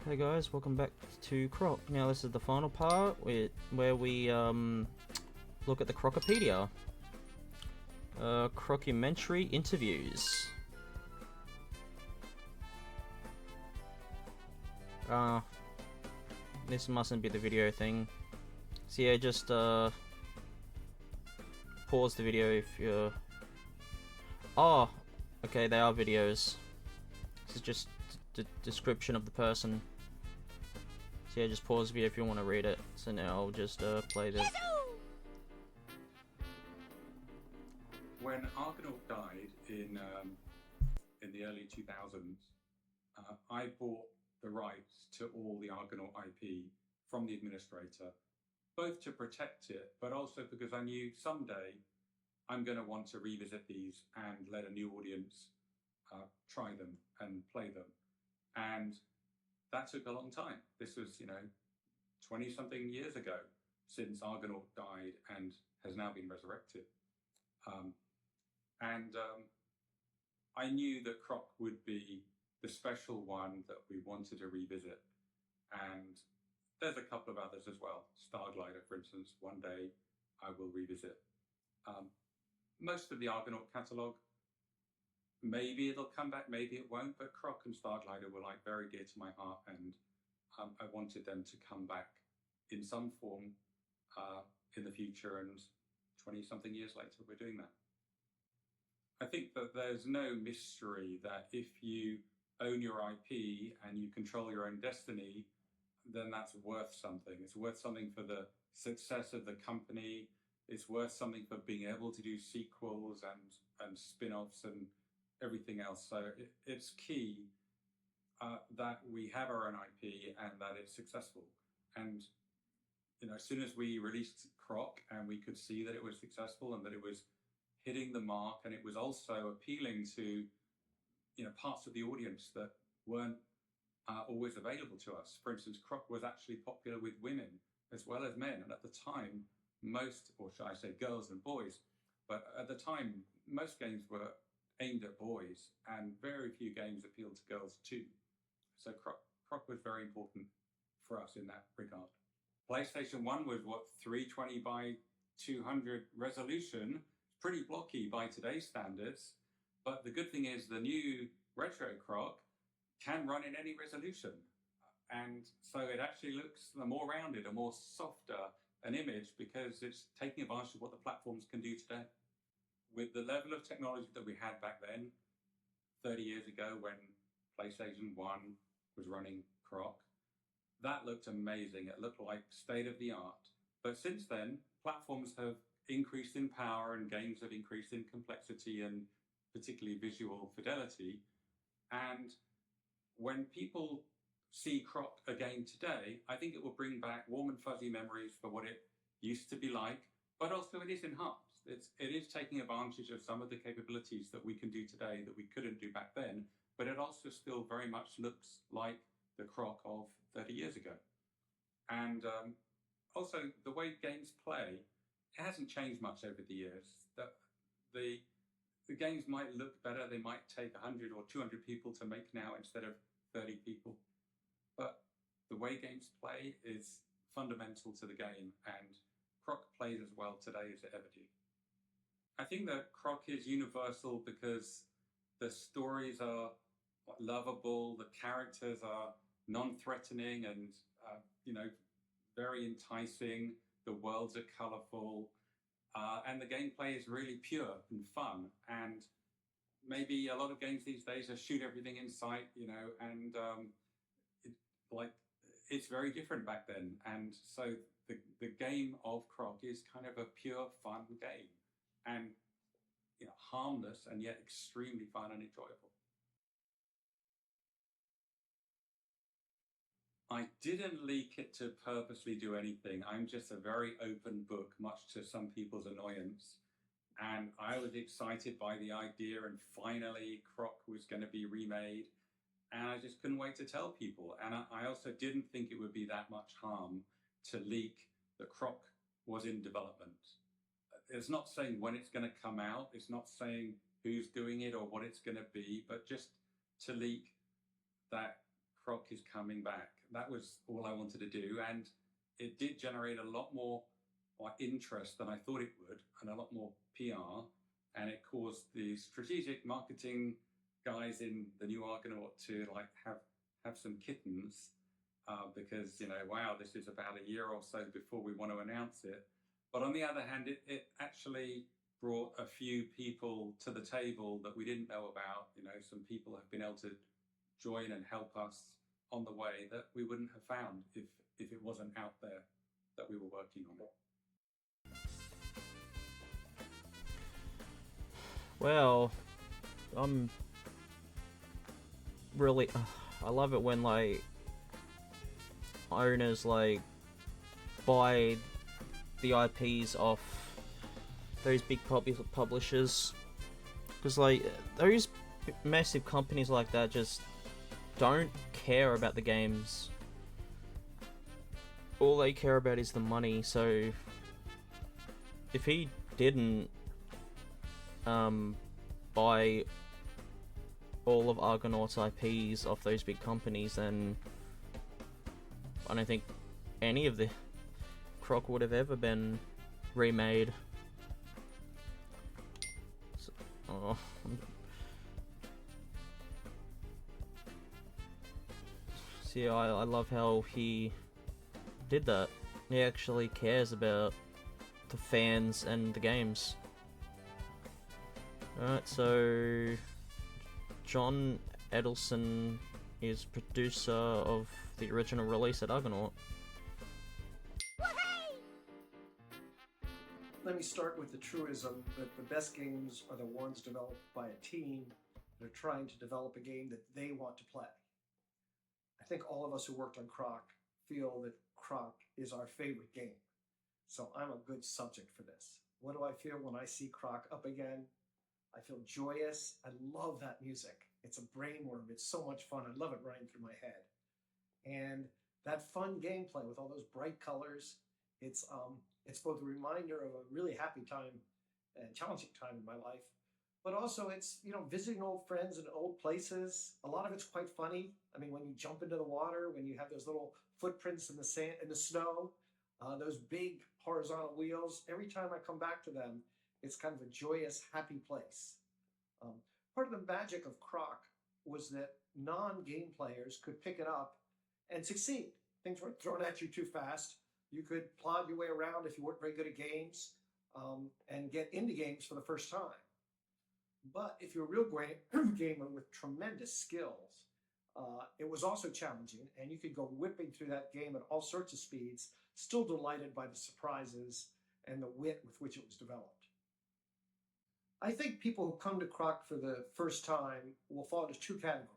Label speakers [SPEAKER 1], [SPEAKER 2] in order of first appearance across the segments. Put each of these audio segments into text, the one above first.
[SPEAKER 1] Hey guys, welcome back to Croc. Now this is the final part where we look at the Crocipedia. Crocimentary interviews. This mustn't be the video thing. So yeah, just pause the video if you're... Oh, okay, they are videos. This is just the description of the person. So yeah, just pause the video if you want to read it. So now I'll just play this.
[SPEAKER 2] When Argonaut died in the early 2000s, I bought the rights to all the Argonaut IP from the administrator, both to protect it, but also because I knew someday I'm going to want to revisit these and let a new audience try them and play them. And that took a long time. This was, 20-something years ago since Argonaut died and has now been resurrected. I knew that Croc would be the special one that we wanted to revisit. And there's a couple of others as well. Starglider, for instance, one day I will revisit. Most of the Argonaut catalogue, maybe it'll come back, maybe it won't, but Croc and Starglider were like very dear to my heart, and I wanted them to come back in some form in the future, and 20-something years later we're doing that. I think that there's no mystery that if you own your IP and you control your own destiny, then that's worth something. It's worth something for the success of the company. It's worth something for being able to do sequels and spin-offs and everything else. So it's key that we have our own IP and that it's successful. And as soon as we released Croc and we could see that it was successful and that it was hitting the mark, and it was also appealing to parts of the audience that weren't always available to us. For instance, Croc was actually popular with women as well as men, and at the time most, or should I say girls and boys, but at the time most games were aimed at boys and very few games appealed to girls too. So Croc was very important for us in that regard. PlayStation 1 was 320 by 200 resolution, pretty blocky by today's standards, but the good thing is the new retro Croc can run in any resolution, and so it actually looks more rounded, a more softer an image, because it's taking advantage of what the platforms can do today. With the level of technology that we had back then, 30 years ago when PlayStation 1 was running Croc, that looked amazing. It looked like state of the art. But since then, platforms have increased in power and games have increased in complexity and particularly visual fidelity. And when people see Croc again today, I think it will bring back warm and fuzzy memories for what it used to be like, but also it is enhanced. It is taking advantage of some of the capabilities that we can do today that we couldn't do back then, but it also still very much looks like the Croc of 30 years ago. And also the way games play, it hasn't changed much over the years. The games might look better, they might take 100 or 200 people to make now instead of 30 people, but the way games play is fundamental to the game, and Croc plays as well today as it ever did. I think that Croc is universal because the stories are lovable, the characters are non-threatening and very enticing, the worlds are colorful, and the gameplay is really pure and fun. And maybe a lot of games these days are shoot everything in sight, and it's very different back then. And so the game of Croc is kind of a pure fun game, and harmless and yet extremely fun and enjoyable. I didn't leak it to purposely do anything. I'm just a very open book, much to some people's annoyance. And I was excited by the idea, and finally Croc was going to be remade. And I just couldn't wait to tell people. And I also didn't think it would be that much harm to leak that Croc was in development. It's not saying when it's going to come out. It's not saying who's doing it or what it's going to be, but just to leak that Croc is coming back. That was all I wanted to do, and it did generate a lot more interest than I thought it would, and a lot more PR, and it caused the strategic marketing guys in the new Argonaut to like have some kittens, because, you know, wow, this is about a year or so before we want to announce it. But on the other hand, it actually brought a few people to the table that we didn't know about. You know, some people have been able to join and help us on the way that we wouldn't have found if it wasn't out there that we were working on it.
[SPEAKER 1] Well, I'm really, I love it when like owners like buy the IPs off those big publishers, because like those massive companies like that just don't care about the games. All they care about is the money. So if he didn't buy all of Argonaut's IPs off those big companies, then I don't think any of the Croc would have ever been remade. So, see, I love how he did that. He actually cares about the fans and the games. Alright, so John Edelson is producer of the original release at Argonaut.
[SPEAKER 3] Let me start with the truism that the best games are the ones developed by a team that are trying to develop a game that they want to play. I think all of us who worked on Croc feel that Croc is our favorite game. So I'm a good subject for this. What do I feel when I see Croc up again? I feel joyous. I love that music. It's a brainworm. It's so much fun. I love it running through my head. And that fun gameplay with all those bright colors, it's both a reminder of a really happy time and challenging time in my life, but also it's, you know, visiting old friends and old places. A lot of it's quite funny. I mean, when you jump into the water, when you have those little footprints in the sand, in the snow, those big horizontal wheels, every time I come back to them, it's kind of a joyous, happy place. Part of the magic of Croc was that non-game players could pick it up and succeed. Things weren't thrown at you too fast. You could plod your way around if you weren't very good at games, and get into games for the first time. But if you're a real gamer with tremendous skills, it was also challenging, and you could go whipping through that game at all sorts of speeds, still delighted by the surprises and the wit with which it was developed. I think people who come to Croc for the first time will fall into two categories.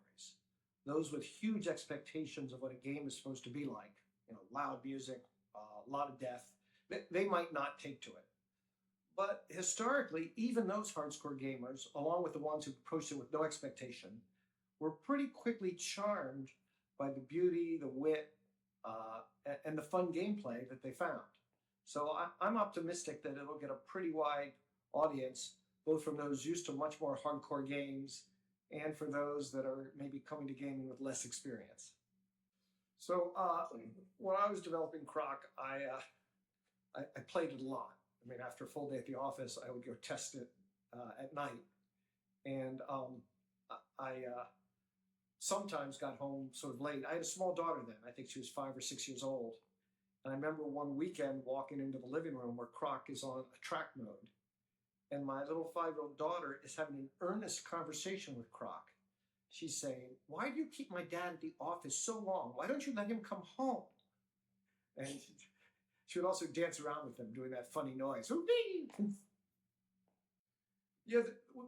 [SPEAKER 3] Those with huge expectations of what a game is supposed to be like, you know, loud music, a lot of death. They might not take to it. But historically, even those hardcore gamers, along with the ones who approached it with no expectation, were pretty quickly charmed by the beauty, the wit, and the fun gameplay that they found. So I'm optimistic that it'll get a pretty wide audience, both from those used to much more hardcore games and for those that are maybe coming to gaming with less experience. So when I was developing Croc, I played it a lot. I mean, after a full day at the office, I would go test it at night. And I sometimes got home sort of late. I had a small daughter then. I think she was 5 or 6 years old. And I remember one weekend walking into the living room where Croc is on a track mode. And my little 5-year-old daughter is having an earnest conversation with Croc. She's saying, "Why do you keep my dad at the office so long? Why don't you let him come home?" And she would also dance around with him, doing that funny noise. Yeah,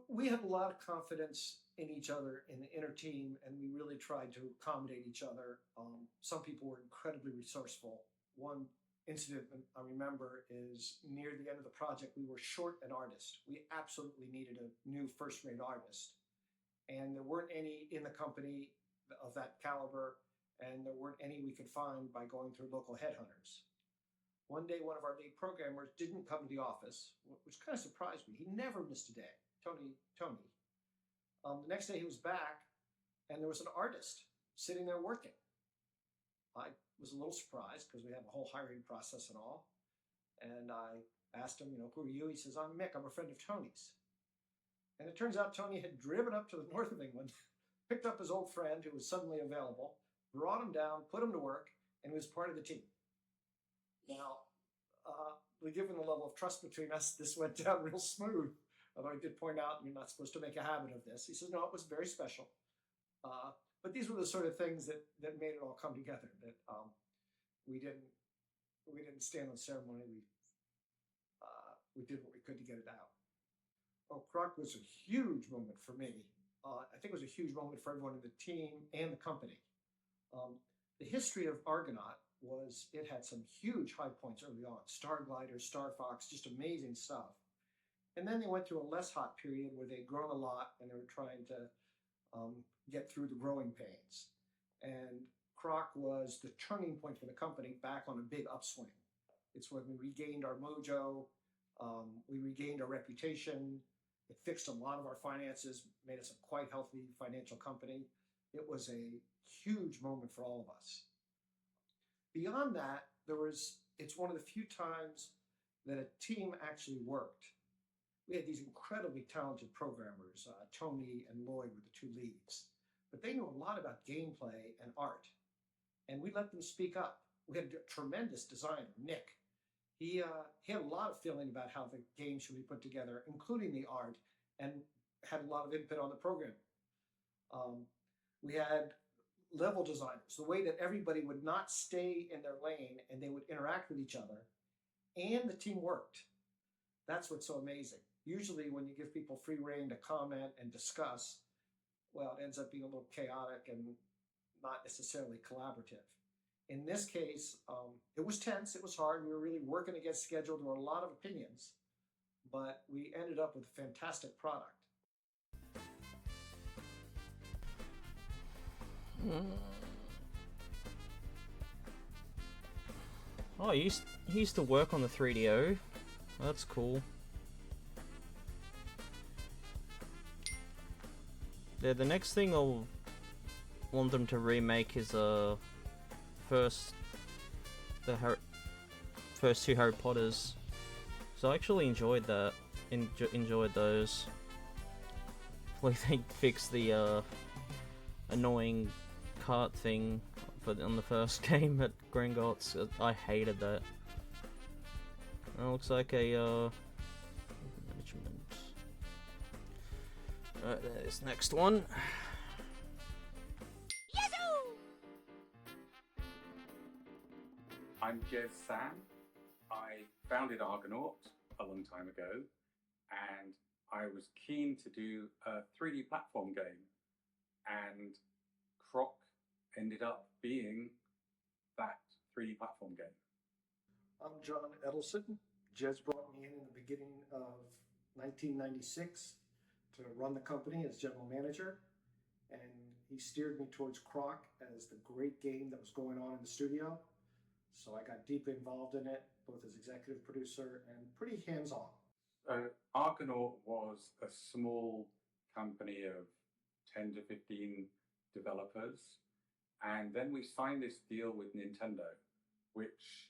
[SPEAKER 3] we had a lot of confidence in each other in the inner team, and we really tried to accommodate each other. Some people were incredibly resourceful. One incident I remember is near the end of the project, we were short an artist. We absolutely needed a new first-rate artist. And there weren't any in the company of that caliber, and there weren't any we could find by going through local headhunters. One day, one of our lead programmers didn't come to the office, which kind of surprised me. He never missed a day, Tony. The next day he was back, and there was an artist sitting there working. I was a little surprised because we have a whole hiring process and all. And I asked him, who are you? He says, I'm Mick. I'm a friend of Tony's. And it turns out Tony had driven up to the north of England, picked up his old friend who was suddenly available, brought him down, put him to work, and was part of the team. Now, given the level of trust between us, this went down real smooth. Although I did point out, you're not supposed to make a habit of this. He says, no, it was very special. But these were the sort of things that made it all come together. That we didn't stand on ceremony. We did what we could to get it out. Oh, Croc was a huge moment for me. I think it was a huge moment for everyone in the team and the company. The history of Argonaut was it had some huge high points early on. Starglider, Star Fox, just amazing stuff. And then they went through a less hot period where they'd grown a lot and they were trying to get through the growing pains. And Croc was the turning point for the company back on a big upswing. It's when we regained our mojo, we regained our reputation, it fixed a lot of our finances, made us a quite healthy financial company. It was a huge moment for all of us. Beyond that, it's one of the few times that a team actually worked. We had these incredibly talented programmers. Tony and Lloyd were the two leads. But they knew a lot about gameplay and art. And we let them speak up. We had a tremendous designer, Nick. He had a lot of feeling about how the game should be put together, including the art, and had a lot of input on the programming. We had level designers, the way that everybody would not stay in their lane and they would interact with each other, and the team worked. That's what's so amazing. Usually when you give people free rein to comment and discuss, well, it ends up being a little chaotic and not necessarily collaborative. In this case, it was tense, it was hard, we were really working against schedule, there were a lot of opinions, but we ended up with a fantastic product.
[SPEAKER 1] Oh, he used to work on the 3DO. That's cool. Yeah, the next thing I'll want them to remake is first two Harry Potters. So I actually enjoyed that. Enjoyed those. Like they fixed the annoying cart thing on the first game at Gringotts. I hated that. It looks like a management. Right, there's the next one.
[SPEAKER 2] I'm Jez Sam. I founded Argonaut a long time ago, and I was keen to do a 3D platform game, and Croc ended up being that 3D platform game.
[SPEAKER 3] I'm John Edelson. Jez brought me in the beginning of 1996 to run the company as general manager, and he steered me towards Croc as the great game that was going on in the studio. So I got deeply involved in it, both as executive producer and pretty hands-on.
[SPEAKER 2] Argonaut was a small company of 10 to 15 developers, and then we signed this deal with Nintendo, which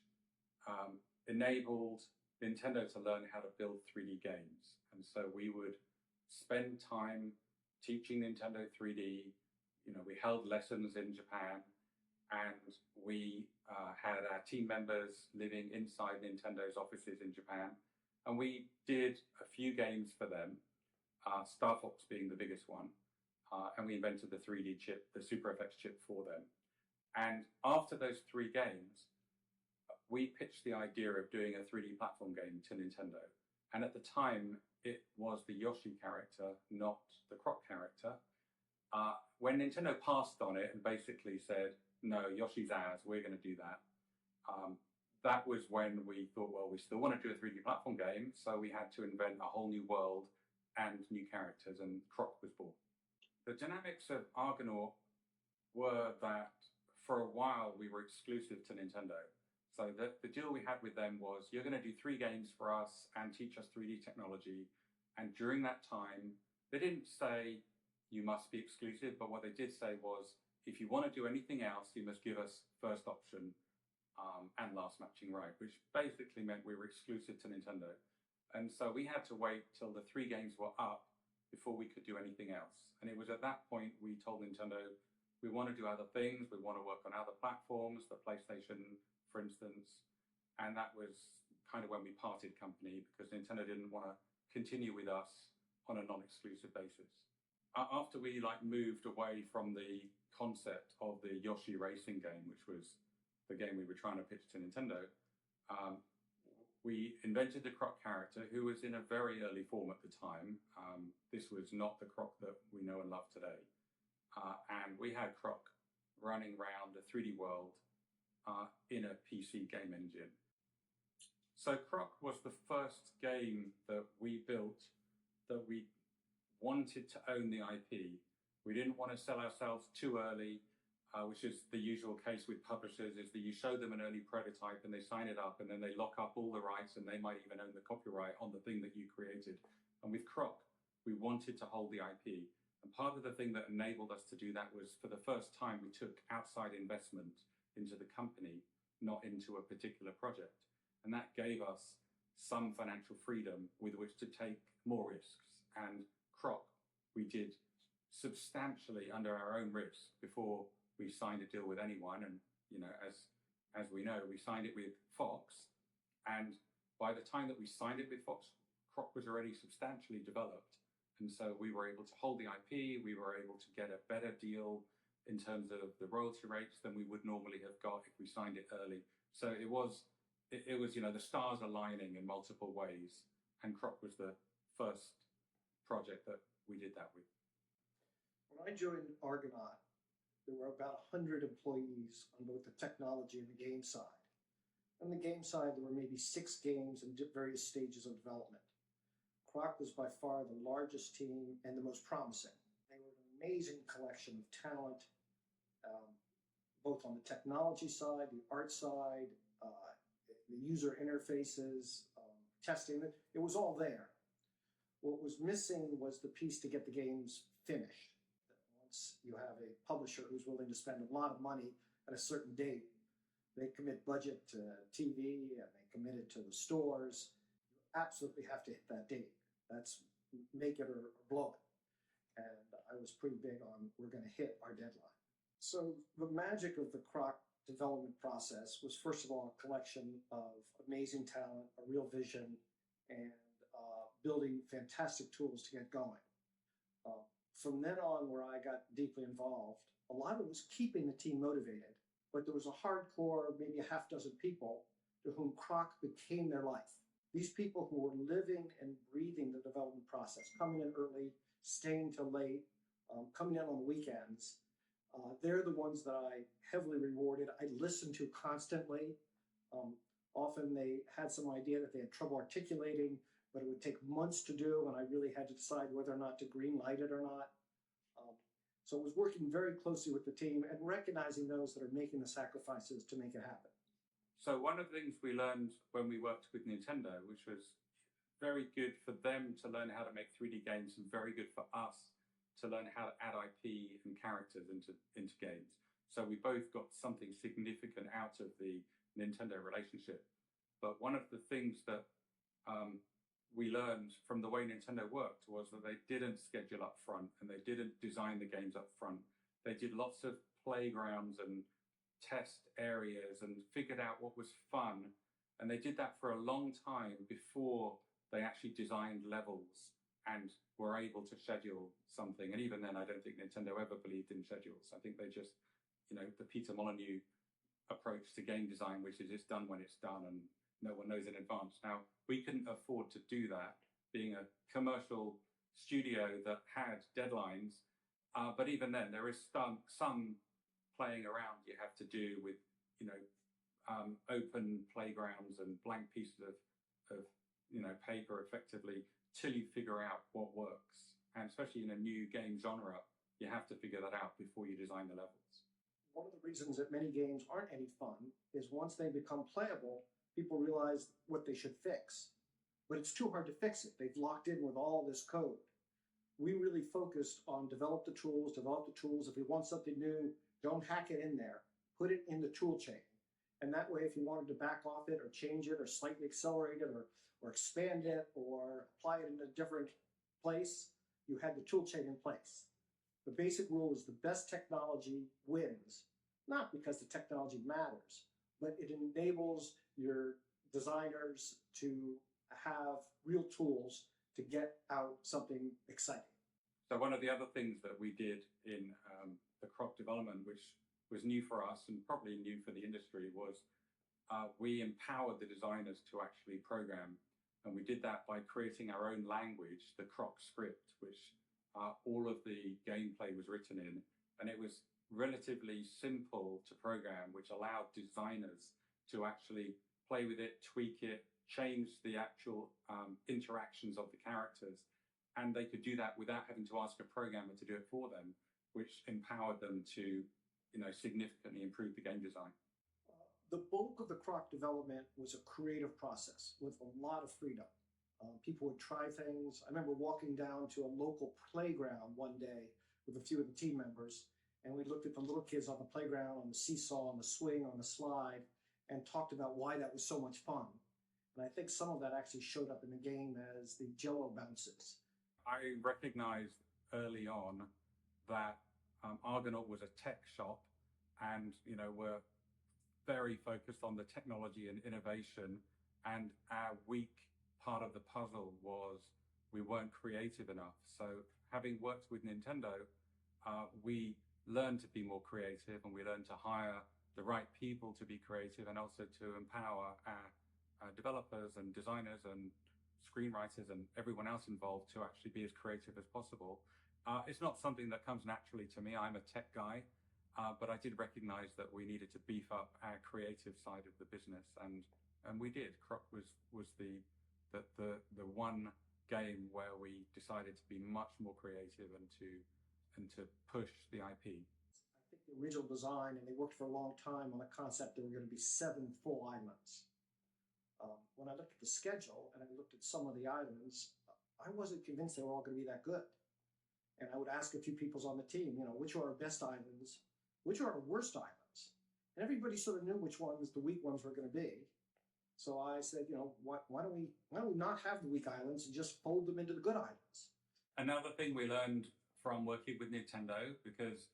[SPEAKER 2] enabled Nintendo to learn how to build 3D games. And so we would spend time teaching Nintendo 3D. We held lessons in Japan, and we had our team members living inside Nintendo's offices in Japan, and we did a few games for them, Star Fox being the biggest one, and we invented the 3D chip, the Super FX chip for them. And after those 3 games, we pitched the idea of doing a 3D platform game to Nintendo. And at the time, it was the Yoshi character, not the Croc character. When Nintendo passed on it and basically said, no, Yoshi's ours, we're going to do that. That was when we thought, well, we still want to do a 3D platform game, so we had to invent a whole new world and new characters, and Croc was born. The dynamics of Argonaut were that for a while we were exclusive to Nintendo. So the deal we had with them was, you're going to do 3 games for us and teach us 3D technology. And during that time, they didn't say you must be exclusive, but what they did say was, if you want to do anything else, you must give us first option and last matching right, which basically meant we were exclusive to Nintendo. And so we had to wait till the 3 games were up before we could do anything else. And it was at that point we told Nintendo, we want to do other things, we want to work on other platforms, the PlayStation, for instance. And that was kind of when we parted company, because Nintendo didn't want to continue with us on a non-exclusive basis. After we moved away from the concept of the Yoshi racing game, which was the game we were trying to pitch to Nintendo, we invented the Croc character, who was in a very early form at the time. This was not the Croc that we know and love today. And we had Croc running around a 3D world in a PC game engine. So Croc was the first game that we built that we wanted to own the IP. We didn't want to sell ourselves too early, which is the usual case with publishers, is that you show them an early prototype and they sign it up and then they lock up all the rights and they might even own the copyright on the thing that you created. And with Croc, we wanted to hold the IP. And part of the thing that enabled us to do that was, for the first time, we took outside investment into the company, not into a particular project. And that gave us some financial freedom with which to take more risks. And Croc, we did substantially under our own risk before we signed a deal with anyone. And, as we know, we signed it with Fox. And by the time that we signed it with Fox, Croc was already substantially developed. And so we were able to hold the IP, we were able to get a better deal in terms of the royalty rates than we would normally have got if we signed it early. So it was the stars aligning in multiple ways. And Croc was the first project that we did that with.
[SPEAKER 3] When I joined Argonaut, there were about 100 employees on both the technology and the game side. On the game side, there were maybe 6 games in various stages of development. Croc was by far the largest team and the most promising. They were an amazing collection of talent, both on the technology side, the art side, the user interfaces, testing. It was all there. What was missing was the piece to get the games finished. Once you have a publisher who's willing to spend a lot of money at a certain date, they commit budget to TV and they commit it to the stores. You absolutely have to hit that date. That's make it or blow it. And I was pretty big on, we're going to hit our deadline. So the magic of the Croc development process was, first of all, a collection of amazing talent, a real vision, and building fantastic tools to get going. From then on, where I got deeply involved, a lot of it was keeping the team motivated, but there was a hardcore, maybe a half dozen people to whom Croc became their life. These people who were living and breathing the development process, coming in early, staying till late, coming in on the weekends, they're the ones that I heavily rewarded. I listened to constantly. Often they had some idea that they had trouble articulating, but it would take months to do, and I really had to decide whether or not to green light it or not. So it was working very closely with the team and recognizing those that are making the sacrifices to make it happen.
[SPEAKER 2] So one of the things we learned when we worked with Nintendo, which was very good for them to learn how to make 3D games and very good for us to learn how to add IP and characters into games. So we both got something significant out of the Nintendo relationship. But one of the things that we learned from the way Nintendo worked was that they didn't schedule up front and they didn't design the games up front. They did lots of playgrounds and test areas and figured out what was fun. And they did that for a long time before they actually designed levels and were able to schedule something. And even then, I don't think Nintendo ever believed in schedules. I think they just, the Peter Molyneux approach to game design, which is it's done when it's done and no one knows in advance. Now, we couldn't afford to do that, being a commercial studio that had deadlines. But even then, there is some playing around you have to do with, open playgrounds and blank pieces of paper effectively till you figure out what works. And especially in a new game genre, you have to figure that out before you design the levels.
[SPEAKER 3] One of the reasons that many games aren't any fun is once they become playable, people realize what they should fix. But it's too hard to fix it. They've locked in with all this code. We really focused on develop the tools. If we want something new, Don't hack it in there. Put it in the tool chain. And that way, if you wanted to back off it or change it or slightly accelerate it or expand it or apply it in a different place, you had the tool chain in place. The basic rule is the best technology wins, not because the technology matters, but it enables your designers to have real tools to get out something exciting.
[SPEAKER 2] So one of the other things that we did in the Croc development, which was new for us and probably new for the industry, was we empowered the designers to actually program. And we did that by creating our own language, the Croc script, which all of the gameplay was written in. And it was relatively simple to program, which allowed designers to actually play with it, tweak it, change the actual interactions of the characters. And they could do that without having to ask a programmer to do it for them, which empowered them to, significantly improve the game design.
[SPEAKER 3] The bulk of the Croc development was a creative process with a lot of freedom. People would try things. I remember walking down to a local playground one day with a few of the team members, and we looked at the little kids on the playground, on the seesaw, on the swing, on the slide, and talked about why that was so much fun. And I think some of that actually showed up in the game as the Jello bounces.
[SPEAKER 2] I recognized early on that Argonaut was a tech shop, and we're very focused on the technology and innovation. And our weak part of the puzzle was we weren't creative enough. So having worked with Nintendo, we learned to be more creative, and we learned to hire the right people to be creative, and also to empower our developers and designers and screenwriters and everyone else involved to actually be as creative as possible. It's not something that comes naturally to me. I'm a tech guy, but I did recognize that we needed to beef up our creative side of the business, and we did. Croc was the one game where we decided to be much more creative and to push the IP.
[SPEAKER 3] I think the original design, and they worked for a long time on the concept there were going to be 7 full islands. When I looked at the schedule and I looked at some of the islands, I wasn't convinced they were all going to be that good. And I would ask a few people on the team, which are our best islands, which are our worst islands. And everybody sort of knew which ones the weak ones were going to be. So I said, why don't we not have the weak islands and just fold them into the good islands?
[SPEAKER 2] Another thing we learned from working with Nintendo, because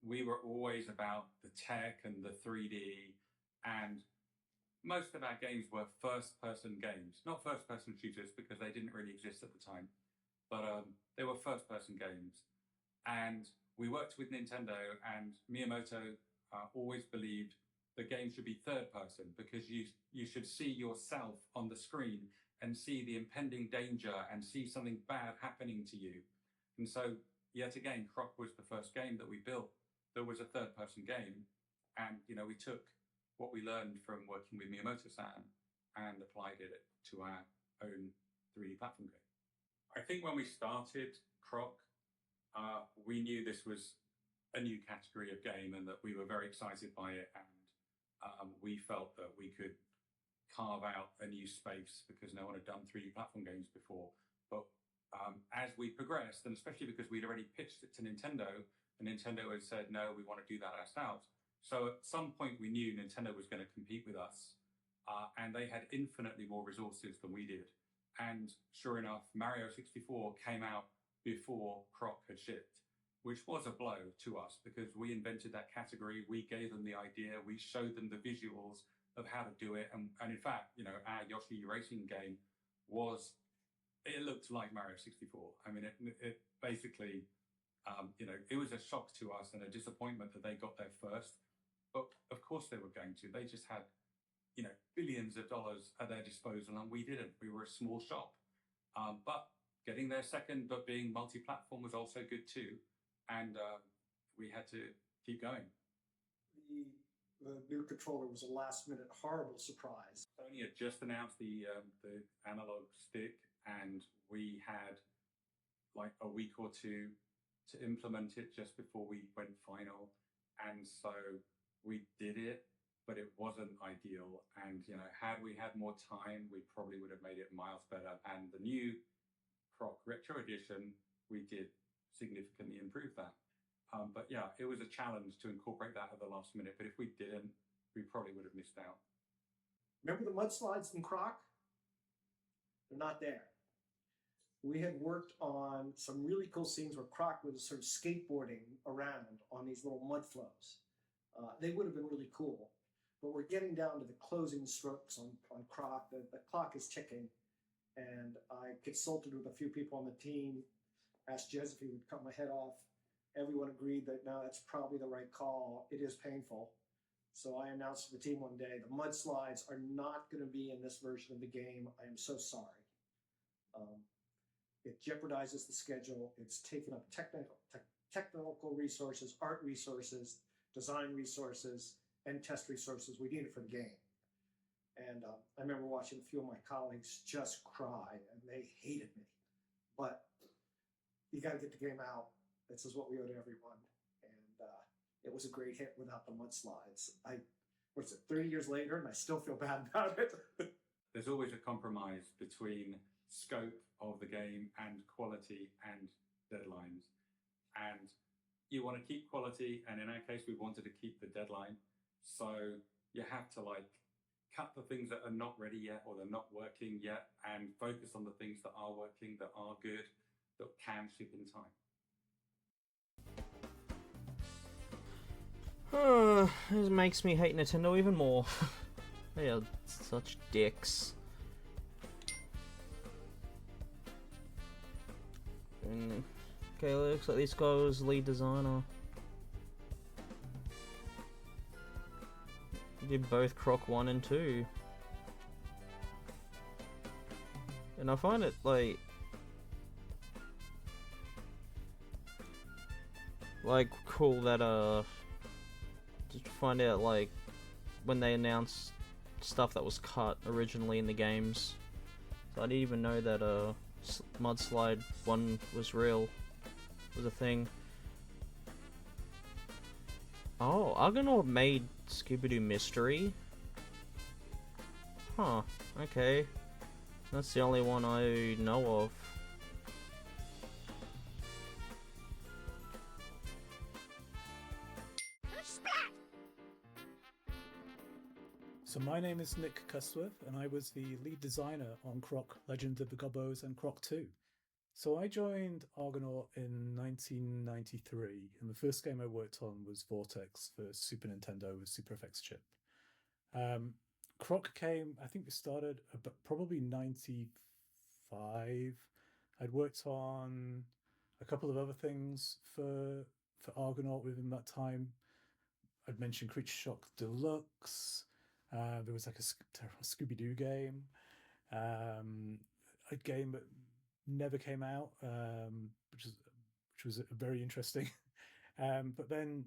[SPEAKER 2] we were always about the tech and the 3D, and most of our games were first-person games, not first-person shooters because they didn't really exist at the time, but they were first-person games. And we worked with Nintendo, and Miyamoto always believed the game should be third-person because you should see yourself on the screen and see the impending danger and see something bad happening to you. And so, yet again, Croc was the first game that we built that was a third-person game, and we took what we learned from working with Miyamoto-san and applied it to our own 3D platform game. I think when we started Croc, we knew this was a new category of game and that we were very excited by it, and we felt that we could carve out a new space because no one had done 3D platform games before. But as we progressed, and especially because we'd already pitched it to Nintendo, and Nintendo had said, no, we want to do that ourselves. So at some point we knew Nintendo was going to compete with us, and they had infinitely more resources than we did. And sure enough, Mario 64 came out before Croc had shipped, which was a blow to us because we invented that category, we gave them the idea, we showed them the visuals of how to do it. And in fact, our Yoshi racing game it looked like Mario 64. I mean, it basically, it was a shock to us and a disappointment that they got there first. But of course they were going to. They just had, billions of dollars at their disposal, and we didn't. We were a small shop. But getting there second, but being multi-platform was also good too. And we had to keep going.
[SPEAKER 3] The new controller was a last-minute horrible surprise.
[SPEAKER 2] Sony had just announced the analog stick, and we had like a week or two to implement it just before we went final. And so we did it, but it wasn't ideal. And, had we had more time, we probably would have made it miles better. And the new Croc Retro Edition, we did significantly improve that. But yeah, it was a challenge to incorporate that at the last minute. But if we didn't, we probably would have missed out.
[SPEAKER 3] Remember the mudslides in Croc? They're not there. We had worked on some really cool scenes where Croc was sort of skateboarding around on these little mud flows. They would have been really cool, but we're getting down to the closing strokes on Croc. The clock is ticking, and I consulted with a few people on the team, asked Jez if he would cut my head off. Everyone agreed that no, that's probably the right call. It is painful. So I announced to the team one day, the mudslides are not going to be in this version of the game. I am so sorry. It jeopardizes the schedule. It's taken up technical resources, art resources, design resources, and test resources we needed for the game. And I remember watching a few of my colleagues just cry, and they hated me. But you got to get the game out. This is what we owe to everyone. And it was a great hit without the mudslides. What's it, 30 years later, and I still feel bad about it.
[SPEAKER 2] There's always a compromise between scope of the game and quality and deadlines. And you want to keep quality, and in our case, we wanted to keep the deadline. So you have to cut the things that are not ready yet or they're not working yet and focus on the things that are working, that are good, that can ship in time.
[SPEAKER 1] This makes me hate Nintendo even more. They are such dicks. Okay, looks like this guy was lead designer. He did both Croc 1 and 2. And I find it cool that to find out when they announced stuff that was cut originally in the games. So I didn't even know that Mudslide 1 was real, was a thing. Oh, Argonaut made Scooby-Doo Mystery? Huh, okay. That's the only one I know of.
[SPEAKER 4] So my name is Nick Cusworth, and I was the lead designer on Croc, Legend of the Gobbos, and Croc 2. So I joined Argonaut in 1993, and the first game I worked on was Vortex for Super Nintendo with Super FX chip. Croc came, I think we started probably 95. I'd worked on a couple of other things for Argonaut within that time. I'd mentioned Creature Shock Deluxe. There was a Scooby-Doo game, a game that never came out, which was very interesting. But then,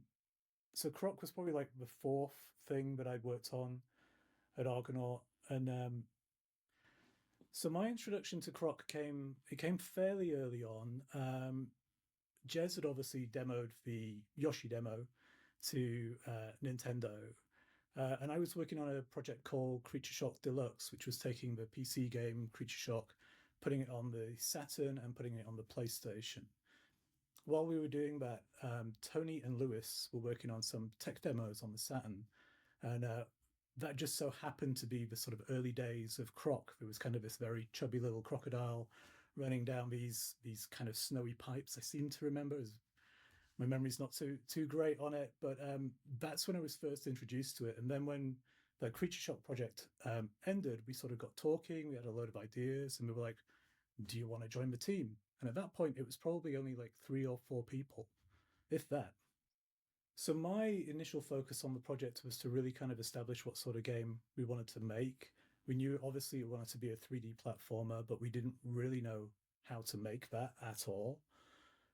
[SPEAKER 4] so Croc was probably the fourth thing that I'd worked on at Argonaut, and so my introduction to Croc came fairly early on. Jez had obviously demoed the Yoshi demo to Nintendo. And I was working on a project called Creature Shock Deluxe, which was taking the PC game Creature Shock, putting it on the Saturn and putting it on the PlayStation. While we were doing that, Tony and Lewis were working on some tech demos on the Saturn. And that just so happened to be the sort of early days of Croc. There was kind of this very chubby little crocodile running down these kind of snowy pipes, I seem to remember. My memory's not too great on it, but that's when I was first introduced to it. And then when the Creature Shock project ended, we sort of got talking, we had a load of ideas, and we were like, do you want to join the team? And at that point, it was probably only 3 or 4 people, if that. So my initial focus on the project was to really kind of establish what sort of game we wanted to make. We knew obviously it wanted to be a 3D platformer, but we didn't really know how to make that at all.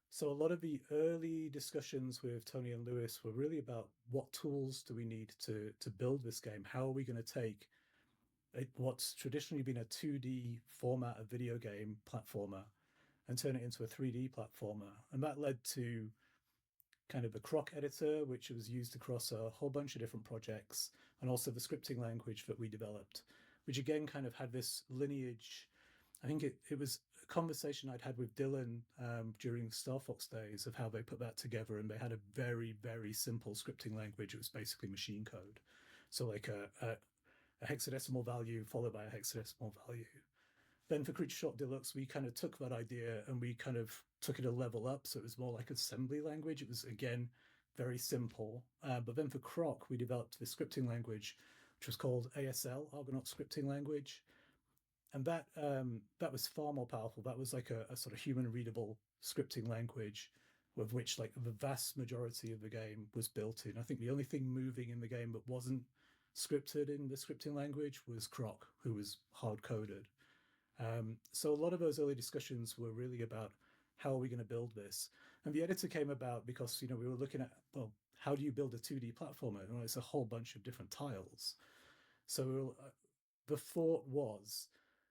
[SPEAKER 4] So a lot of the early discussions with Tony and Lewis were really about what tools do we need to build this game? How are we going to take what's traditionally been a 2D format of video game platformer and turn it into a 3D platformer? And that led to kind of the Croc editor, which was used across a whole bunch of different projects, and also the scripting language that we developed, which again kind of had this lineage. I think it was conversation I'd had with Dylan during Star Fox days of how they put that together, and they had a very, very simple scripting language. It was basically machine code. So like a hexadecimal value followed by a hexadecimal value. Then for Creature Shock Deluxe, we kind of took that idea and we kind of took it a level up. So it was more like assembly language. It was, again, very simple. But then for Croc, we developed this scripting language, which was called ASL, Argonaut Scripting Language. And that was far more powerful. That was like a sort of human readable scripting language with which like the vast majority of the game was built in. I think the only thing moving in the game that wasn't scripted in the scripting language was Croc, who was hard coded. So a lot of those early discussions were really about how are we going to build this? And the editor came about because, you know, we were looking at, well, how do you build a 2D platformer? Well, it's a whole bunch of different tiles. So the thought was,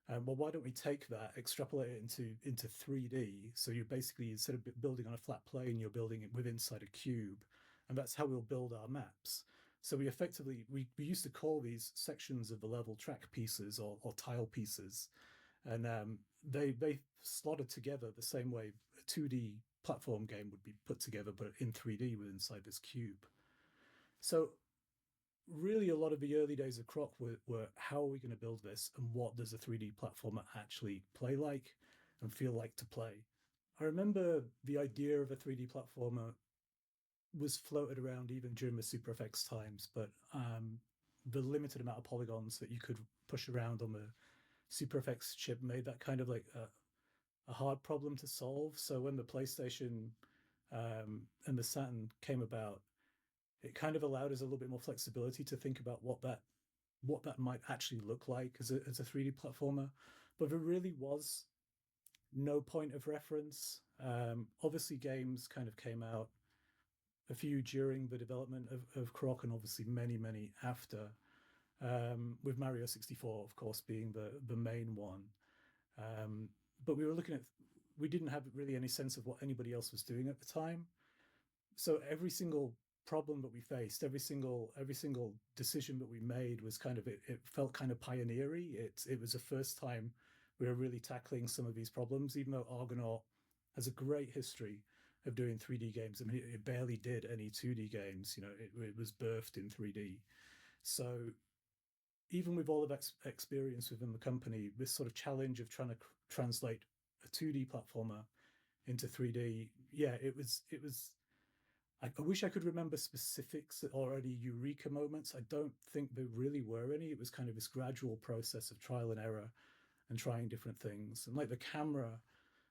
[SPEAKER 4] well, why don't we take that, extrapolate it into 3D? So you basically, instead of building on a flat plane, you're building it within inside a cube. And that's how we'll build our maps. So we effectively, we used to call these sections of the level track pieces or tile pieces. And they slotted together the same way a 2D platform game would be put together, but in 3D with inside this cube. So really a lot of the early days of Croc were how are we going to build this and what does a 3D platformer actually play like and feel like to play. I remember the idea of a 3D platformer was floated around even during the Super FX times, but the limited amount of polygons that you could push around on the Super FX chip made that kind of like a hard problem to solve. So when the PlayStation and the Saturn came about, it kind of allowed us a little bit more flexibility to think about what that might actually look like as a 3D platformer. But there really was no point of reference. Obviously, games kind of came out a few during the development of Croc, and obviously many after. With Mario 64, of course, being the main one. But we didn't have really any sense of what anybody else was doing at the time. So every single problem that we faced, every single decision that we made was kind of, it felt kind of pioneery. It was the first time we were really tackling some of these problems, even though Argonaut has a great history of doing 3D games. I mean, it barely did any 2D games. You know, it was birthed in 3D. So even with all of that experience within the company, this sort of challenge of trying to translate a 2D platformer into 3D, yeah, it was. I wish I could remember specifics or any eureka moments. I don't think there really were any. It was kind of this gradual process of trial and error and trying different things. And like the camera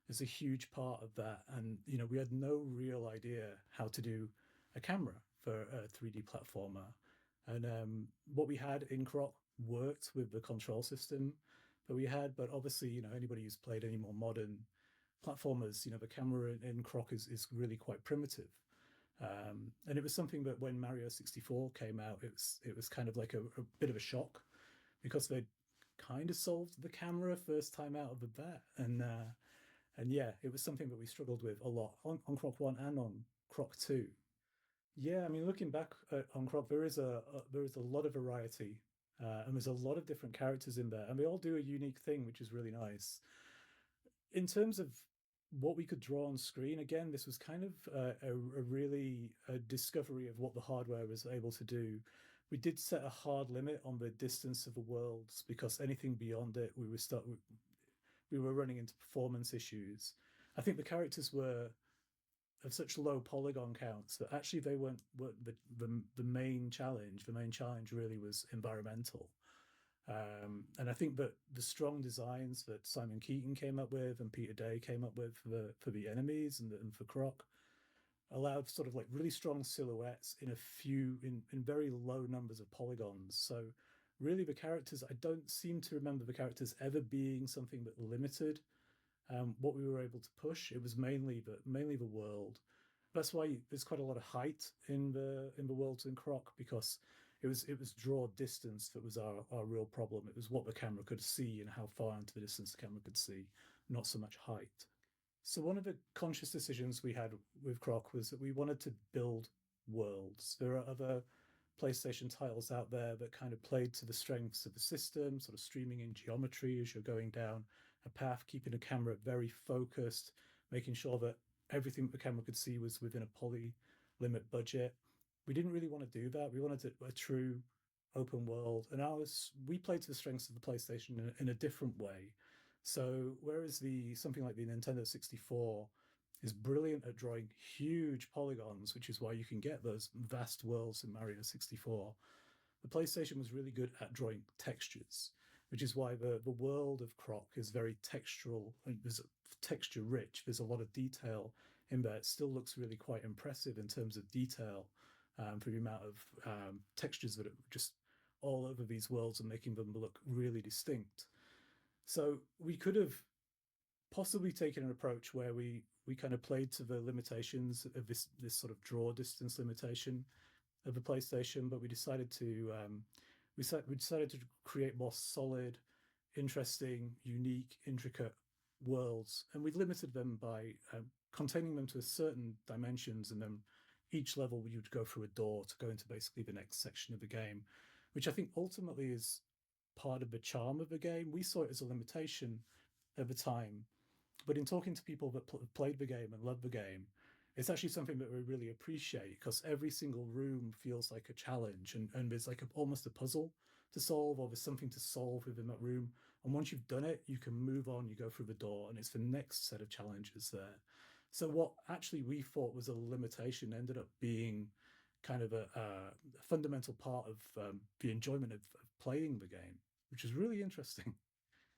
[SPEAKER 4] is a huge part of that. And, you know, we had no real idea how to do a camera for a 3D platformer. And what we had in Croc worked with the control system but obviously, you know, anybody who's played any more modern platformers, you know, the camera in Croc is really quite primitive. And it was something that when Mario 64 came out, it was kind of like a bit of a shock because they'd kind of solved the camera first time out of the bat. And yeah, it was something that we struggled with a lot on Croc 1 and on Croc 2. Yeah, I mean, looking back on Croc, there is a lot of variety, and there's a lot of different characters in there, and they all do a unique thing, which is really nice. In terms of what we could draw on screen, again, this was kind of a discovery of what the hardware was able to do. We did set a hard limit on the distance of the worlds because anything beyond it, we were running into performance issues. I think the characters were of such low polygon counts that actually they weren't the main challenge. The main challenge really was environmental. And I think that the strong designs that Simon Keaton came up with and Peter Day came up with for the enemies and for Croc allowed sort of like really strong silhouettes in very low numbers of polygons. So really the characters, I don't seem to remember the characters ever being something that limited what we were able to push. It was mainly the world. That's why there's quite a lot of height in the worlds in Croc, because it was draw distance that was our real problem. It was what the camera could see and how far into the distance the camera could see, not so much height. So one of the conscious decisions we had with Croc was that we wanted to build worlds. There are other PlayStation titles out there that kind of played to the strengths of the system, sort of streaming in geometry as you're going down a path, keeping the camera very focused, making sure that everything the camera could see was within a poly limit budget. We didn't really want to do that. We wanted a true open world, and we played to the strengths of the PlayStation in a different way. So whereas something like the Nintendo 64 is brilliant at drawing huge polygons, which is why you can get those vast worlds in Mario 64, the PlayStation was really good at drawing textures, which is why the world of Croc is very textural and there's texture rich. There's a lot of detail in there. It still looks really quite impressive in terms of detail for the amount of textures that are just all over these worlds and making them look really distinct. So we could have possibly taken an approach where we kind of played to the limitations of this sort of draw distance limitation of the PlayStation, but we decided to create more solid, interesting, unique, intricate worlds, and we limited them by containing them to certain dimensions, and then each level you would go through a door to go into basically the next section of the game, which I think ultimately is part of the charm of the game. We saw it as a limitation at the time, but in talking to people that played the game and loved the game, it's actually something that we really appreciate, because every single room feels like a challenge, and there's like almost a puzzle to solve, or there's something to solve within that room. And once you've done it, you can move on, you go through the door, and it's the next set of challenges there. So what actually we thought was a limitation ended up being kind of a fundamental part of the enjoyment of playing the game, which is really interesting.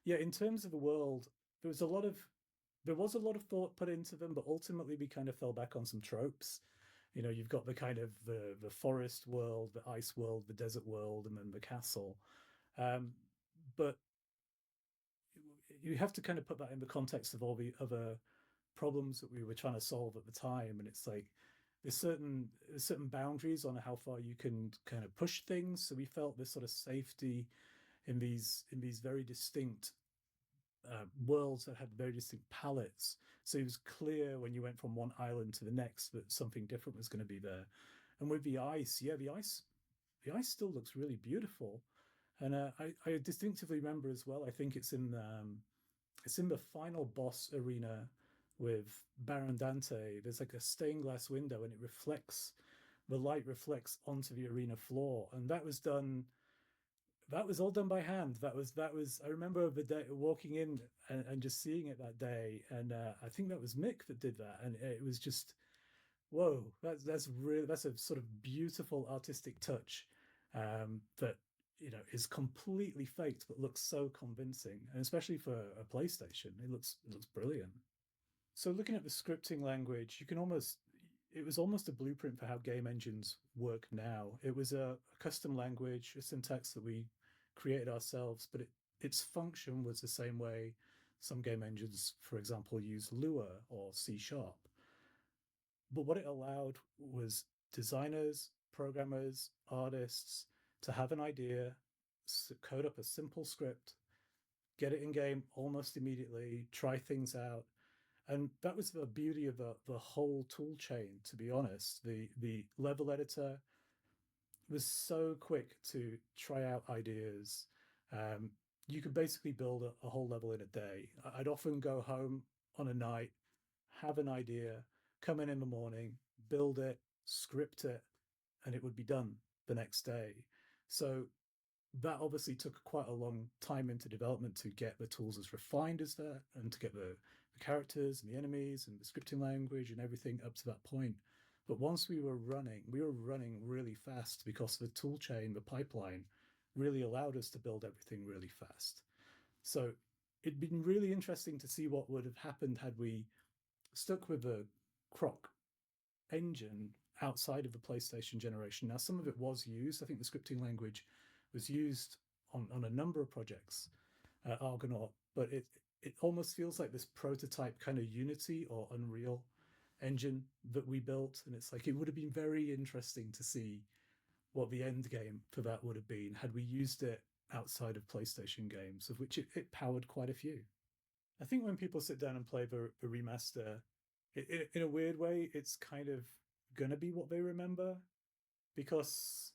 [SPEAKER 4] Yeah, in terms of the world, there was a lot of thought put into them, but ultimately we kind of fell back on some tropes. You know, you've got the kind of the forest world, the ice world, the desert world, and then the castle. But you have to kind of put that in the context of all the other problems that we were trying to solve at the time. And it's like there's certain boundaries on how far you can kind of push things. So we felt this sort of safety in these very distinct worlds that had very distinct palettes. So it was clear when you went from one island to the next that something different was going to be there. And with the ice, the ice still looks really beautiful. And I distinctively remember as well, I think it's in the final boss arena with Baron Dante. There's like a stained glass window, and the light reflects onto the arena floor. And that was all done by hand. That was I remember the day walking in and just seeing it that day, and I think that was Mick that did that, and it was just, whoa, that's a sort of beautiful artistic touch that, you know, is completely faked but looks so convincing, and especially for a PlayStation, it looks brilliant. So looking at the scripting language, it was almost a blueprint for how game engines work now. It was a custom language, a syntax that we created ourselves, but its function was the same way some game engines, for example, use Lua or C#. But what it allowed was designers, programmers, artists to have an idea, code up a simple script, get it in game almost immediately, try things out. And that was the beauty of the whole tool chain, to be honest. The level editor was so quick to try out ideas. You could basically build a whole level in a day. I'd often go home on a night, have an idea, come in the morning, build it, script it, and it would be done the next day. So that obviously took quite a long time into development to get the tools as refined as that, and to get the characters and the enemies and the scripting language and everything up to that point. But once we were running really fast, because the tool chain, the pipeline, really allowed us to build everything really fast. So it'd been really interesting to see what would have happened had we stuck with the Croc engine outside of the PlayStation generation. Now, some of it was used. I think the scripting language was used on a number of projects at Argonaut, but it almost feels like this prototype kind of Unity or Unreal engine that we built, and it's like it would have been very interesting to see what the end game for that would have been had we used it outside of PlayStation games, of which it powered quite a few. I think when people sit down and play the remaster, in a weird way, it's kind of going to be what they remember, because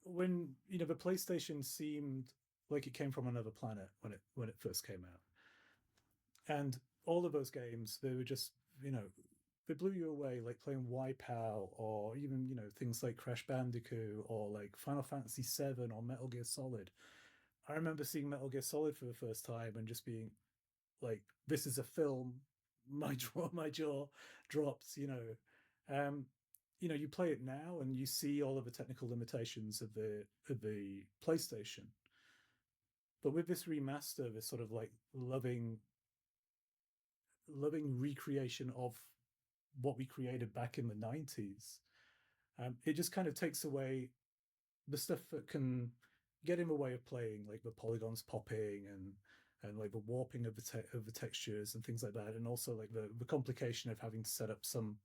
[SPEAKER 4] when, you know, the PlayStation seemed like it came from another planet when it first came out. And all of those games, they were just, they blew you away, like playing Wipeout, or even, things like Crash Bandicoot, or like Final Fantasy VII, or Metal Gear Solid. I remember seeing Metal Gear Solid for the first time and just being like, this is a film. My jaw drops. You play it now and you see all of the technical limitations of the PlayStation. But with this remaster, this sort of like loving recreation of what we created back in the 90s, it just kind of takes away the stuff that can get in the way of playing, like the polygons popping and like the warping of the textures and things like that, and also like the complication of having to set up some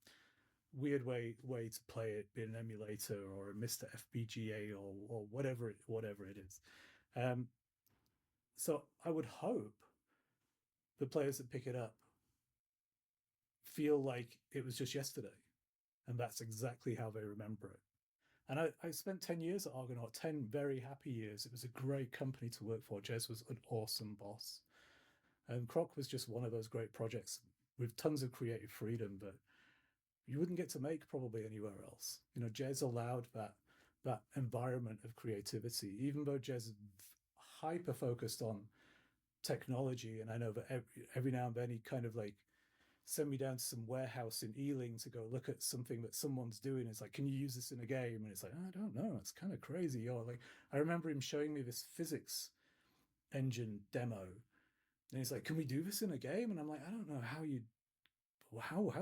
[SPEAKER 4] weird way to play it in an emulator or a Mr. FPGA or whatever it is. So I would hope the players that pick it up feel like it was just yesterday, and that's exactly how they remember it. And I spent 10 years at Argonaut, 10 very happy years. It was a great company to work for. Jez was an awesome boss. And Croc was just one of those great projects with tons of creative freedom that you wouldn't get to make probably anywhere else. Jez allowed that environment of creativity, even though Jez is hyper focused on technology. And I know that every now and then he kind of like send me down to some warehouse in Ealing to go look at something that someone's doing. It's like, can you use this in a game? And it's like, I don't know, it's kind of crazy. Or like, I remember him showing me this physics engine demo, and he's like, can we do this in a game? And I'm like, I don't know how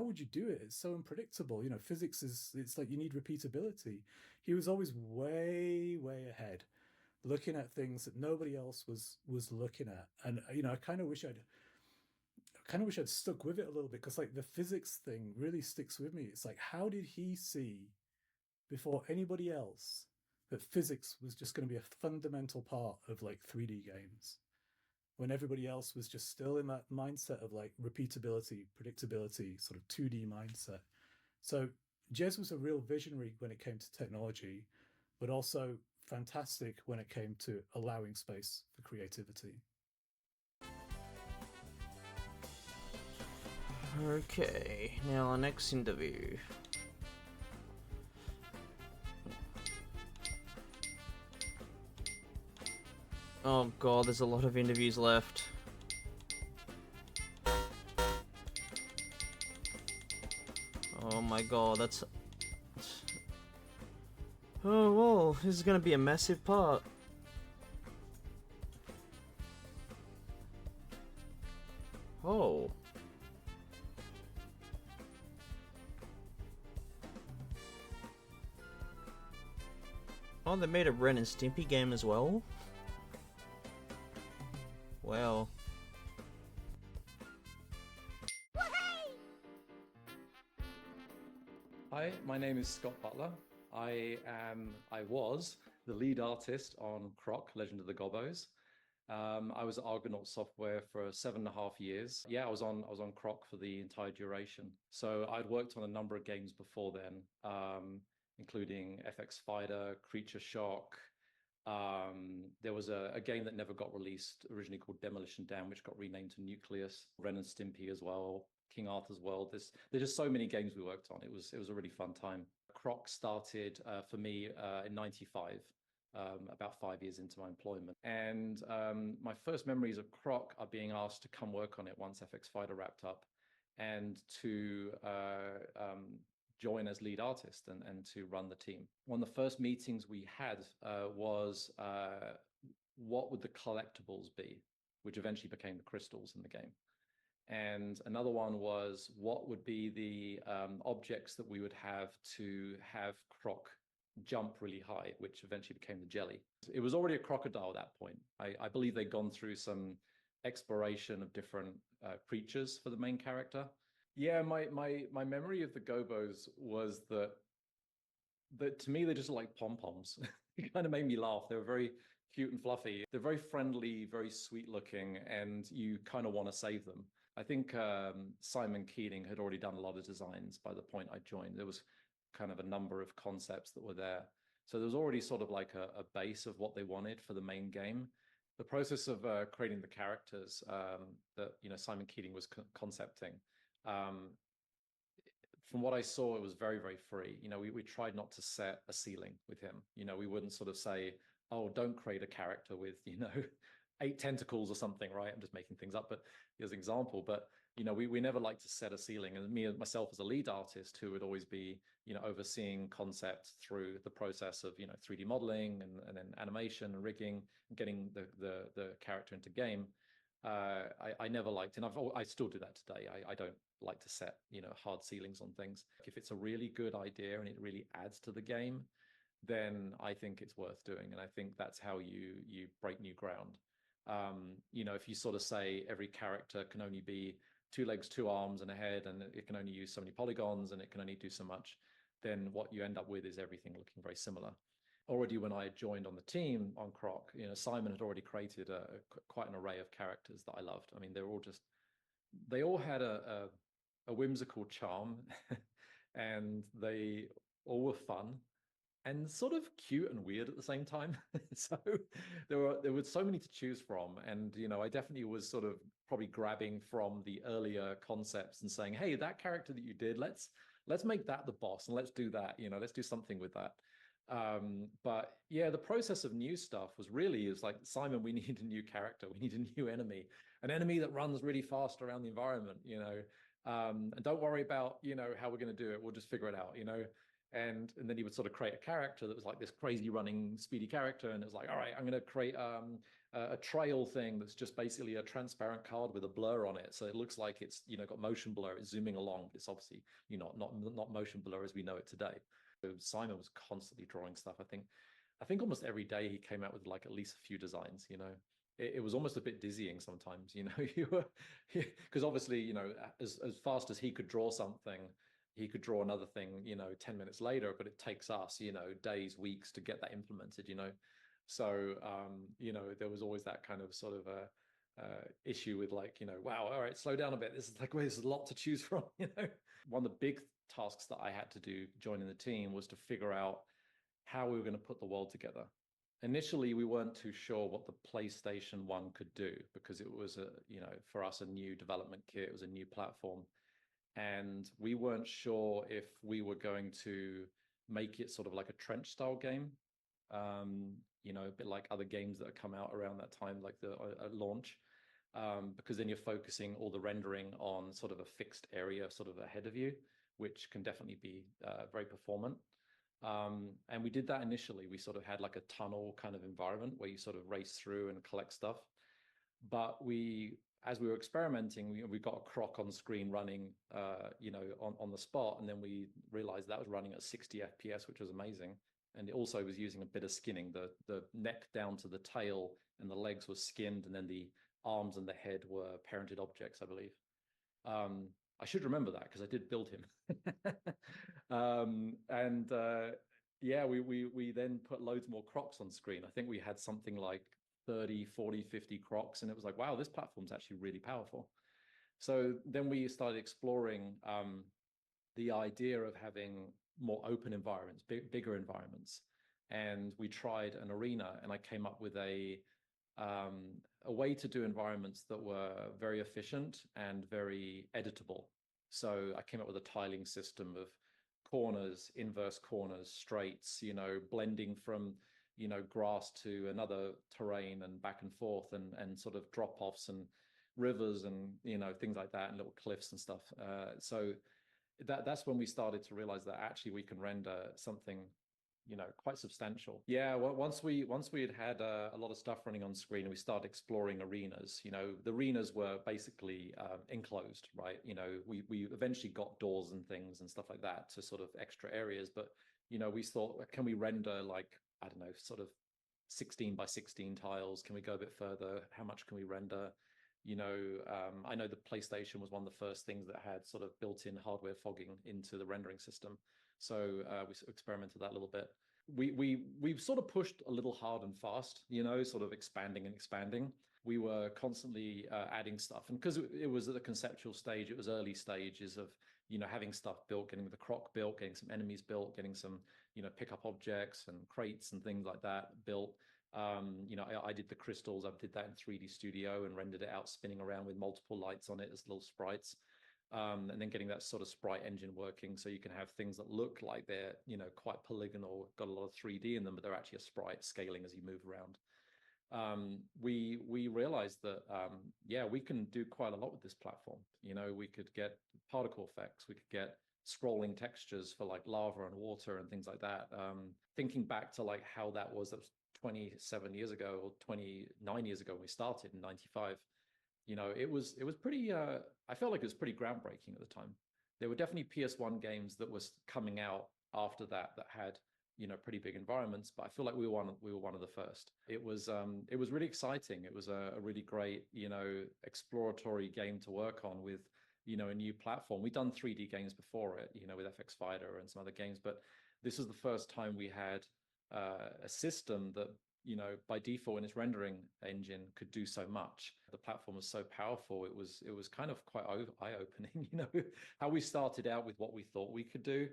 [SPEAKER 4] would you do it? It's so unpredictable. Physics it's like you need repeatability. He was always way ahead, looking at things that nobody else was looking at. And I kind of wish I'd stuck with it a little bit, because like the physics thing really sticks with me. It's like, how did he see before anybody else that physics was just going to be a fundamental part of like 3D games, when everybody else was just still in that mindset of like repeatability, predictability, sort of 2D mindset. So Jez was a real visionary when it came to technology, but also fantastic when it came to allowing space for creativity.
[SPEAKER 1] Okay, now our next interview. Oh god, there's a lot of interviews left. Oh my god, that's... Oh well, this is gonna be a massive part. Oh. Oh, they made a Ren and Stimpy game as well? Well.
[SPEAKER 5] Hi, my name is Scott Butler. I was the lead artist on Croc, Legend of the Gobbos. I was at Argonaut Software for 7.5 years. Yeah, I was on Croc for the entire duration. So I'd worked on a number of games before then, including FX Fighter, Creature Shock. There was a game that never got released, originally called Demolition Dam, which got renamed to Nucleus. Ren and Stimpy as well, King Arthur's World. There's just so many games we worked on. It was a really fun time. Croc started for me in '95. About 5 years into my employment. And my first memories of Croc are being asked to come work on it once FX Fighter wrapped up, and to join as lead artist and to run the team. One of the first meetings we had was what would the collectibles be, which eventually became the crystals in the game. And another one was what would be the objects that we would have to have Croc jump really high, which eventually became the jelly. It was already a crocodile at that point. I believe they'd gone through some exploration of different creatures for the main character. Yeah, my memory of the Gobbos was that to me they just looked like pom-poms. It kind of made me laugh. They were very cute and fluffy. They're very friendly, very sweet looking, and you kind of want to save them. I think Simon Keating had already done a lot of designs by the point I joined. There was kind of a number of concepts that were there. So there was already sort of like a base of what they wanted for the main game. The process of creating the characters that Simon Keating was concepting, from what I saw, it was very, very free. We tried not to set a ceiling with him. We wouldn't sort of say, oh, don't create a character with 8 tentacles or something, right? I'm just making things up, but as an example. But we never like to set a ceiling. And myself as a lead artist, who would always be overseeing concept through the process of 3D modeling and then animation and rigging and getting the character into game. I never liked, and I still do that today. I don't like to set hard ceilings on things. If it's a really good idea and it really adds to the game, then I think it's worth doing, and I think that's how you break new ground. If you sort of say every character can only be 2 legs, 2 arms, and a head, and it can only use so many polygons, and it can only do so much, then what you end up with is everything looking very similar. Already when I joined on the team on Croc, Simon had already created quite an array of characters that I loved. I mean, they all had a whimsical charm, and they all were fun and sort of cute and weird at the same time. So there were so many to choose from, and I definitely was sort of probably grabbing from the earlier concepts and saying, hey, that character that you did, let's make that the boss, and let's do that. Let's do something with that. But yeah, the process of new stuff was like, Simon, we need a new character, we need a new enemy, an enemy that runs really fast around the environment, and don't worry about how we're going to do it, we'll just figure it out. And then he would sort of create a character that was like this crazy running speedy character, and it was like, all right, I'm going to create a trail thing that's just basically a transparent card with a blur on it, so it looks like it's got motion blur, it's zooming along, but it's obviously not motion blur as we know it today. So Simon was constantly drawing stuff. I think almost every day he came out with like at least a few designs. It was almost a bit dizzying sometimes. You were, because obviously as fast as he could draw something, he could draw another thing 10 minutes later, but it takes us days, weeks to get that implemented. So there was always that kind of sort of issue with like wow, all right, slow down a bit, this is like, well, there's a lot to choose from. One of the big tasks that I had to do joining the team was to figure out how we were going to put the world together. Initially, we weren't too sure what the PlayStation 1 could do, because it was for us a new development kit, it was a new platform, and we weren't sure if we were going to make it sort of like a trench style game, a bit like other games that have come out around that time, like the launch, because then you're focusing all the rendering on sort of a fixed area sort of ahead of you, which can definitely be very performant. And we did that initially. We sort of had like a tunnel kind of environment where you sort of race through and collect stuff. But as we were experimenting, we got a Croc on screen running, on the spot, and then we realized that was running at 60 FPS, which was amazing. And it also was using a bit of skinning. The neck down to the tail and the legs were skinned, and then the arms and the head were parented objects, I believe. I should remember that because I did build him. Yeah, we then put loads more Crocs on screen. I think we had something like 30, 40, 50 Crocs, and it was like, wow, this platform's actually really powerful. So then we started exploring the idea of having more open environments, bigger environments. And we tried an arena, and I came up with a way to do environments that were very efficient and very editable. So I came up with a tiling system of corners, inverse corners, straights, blending from grass to another terrain and back and forth, and sort of drop-offs and rivers and things like that, and little cliffs and stuff. So that's when we started to realize that actually we can render something quite substantial. Yeah, well, once we had a lot of stuff running on screen, and we started exploring arenas. The arenas were basically enclosed, right? We eventually got doors and things and stuff like that to sort of extra areas, but we thought, can we render like, I don't know, sort of 16 by 16 tiles? Can we go a bit further? How much can we render? I know the PlayStation was one of the first things that had sort of built-in hardware fogging into the rendering system. So we experimented that a little bit. We've sort of pushed a little hard and fast, sort of expanding and expanding. We were constantly adding stuff, and because it was at the conceptual stage, it was early stages of having stuff built, getting the Croc built, getting some enemies built, getting some pickup objects and crates and things like that built. You know, I did the crystals. I did that in 3D Studio and rendered it out spinning around with multiple lights on it as little sprites. And then getting that sort of sprite engine working so you can have things that look like they're, you know, quite polygonal, got a lot of 3D in them, but they're actually a sprite scaling as you move around. We realized that yeah, we can do quite a lot with this platform. You know, we could get particle effects, we could get scrolling textures for like lava and water and things like that. Thinking back to like how that was 27 years ago or 29 years ago when we started in 95, you know, it was pretty I felt like it was pretty groundbreaking at the time. There were definitely PS1 games that was coming out after that had, you know, pretty big environments, but I feel like we were one of the first. It was really exciting. It was a really great, you know, exploratory game to work on with, you know, a new platform. We'd done 3D games before it, you know, with FX Fighter and some other games, but this was the first time we had a system that, you know, by default in its rendering engine could do so much. The platform was so powerful. It was kind of quite eye-opening, you know, how we started out with what we thought we could do.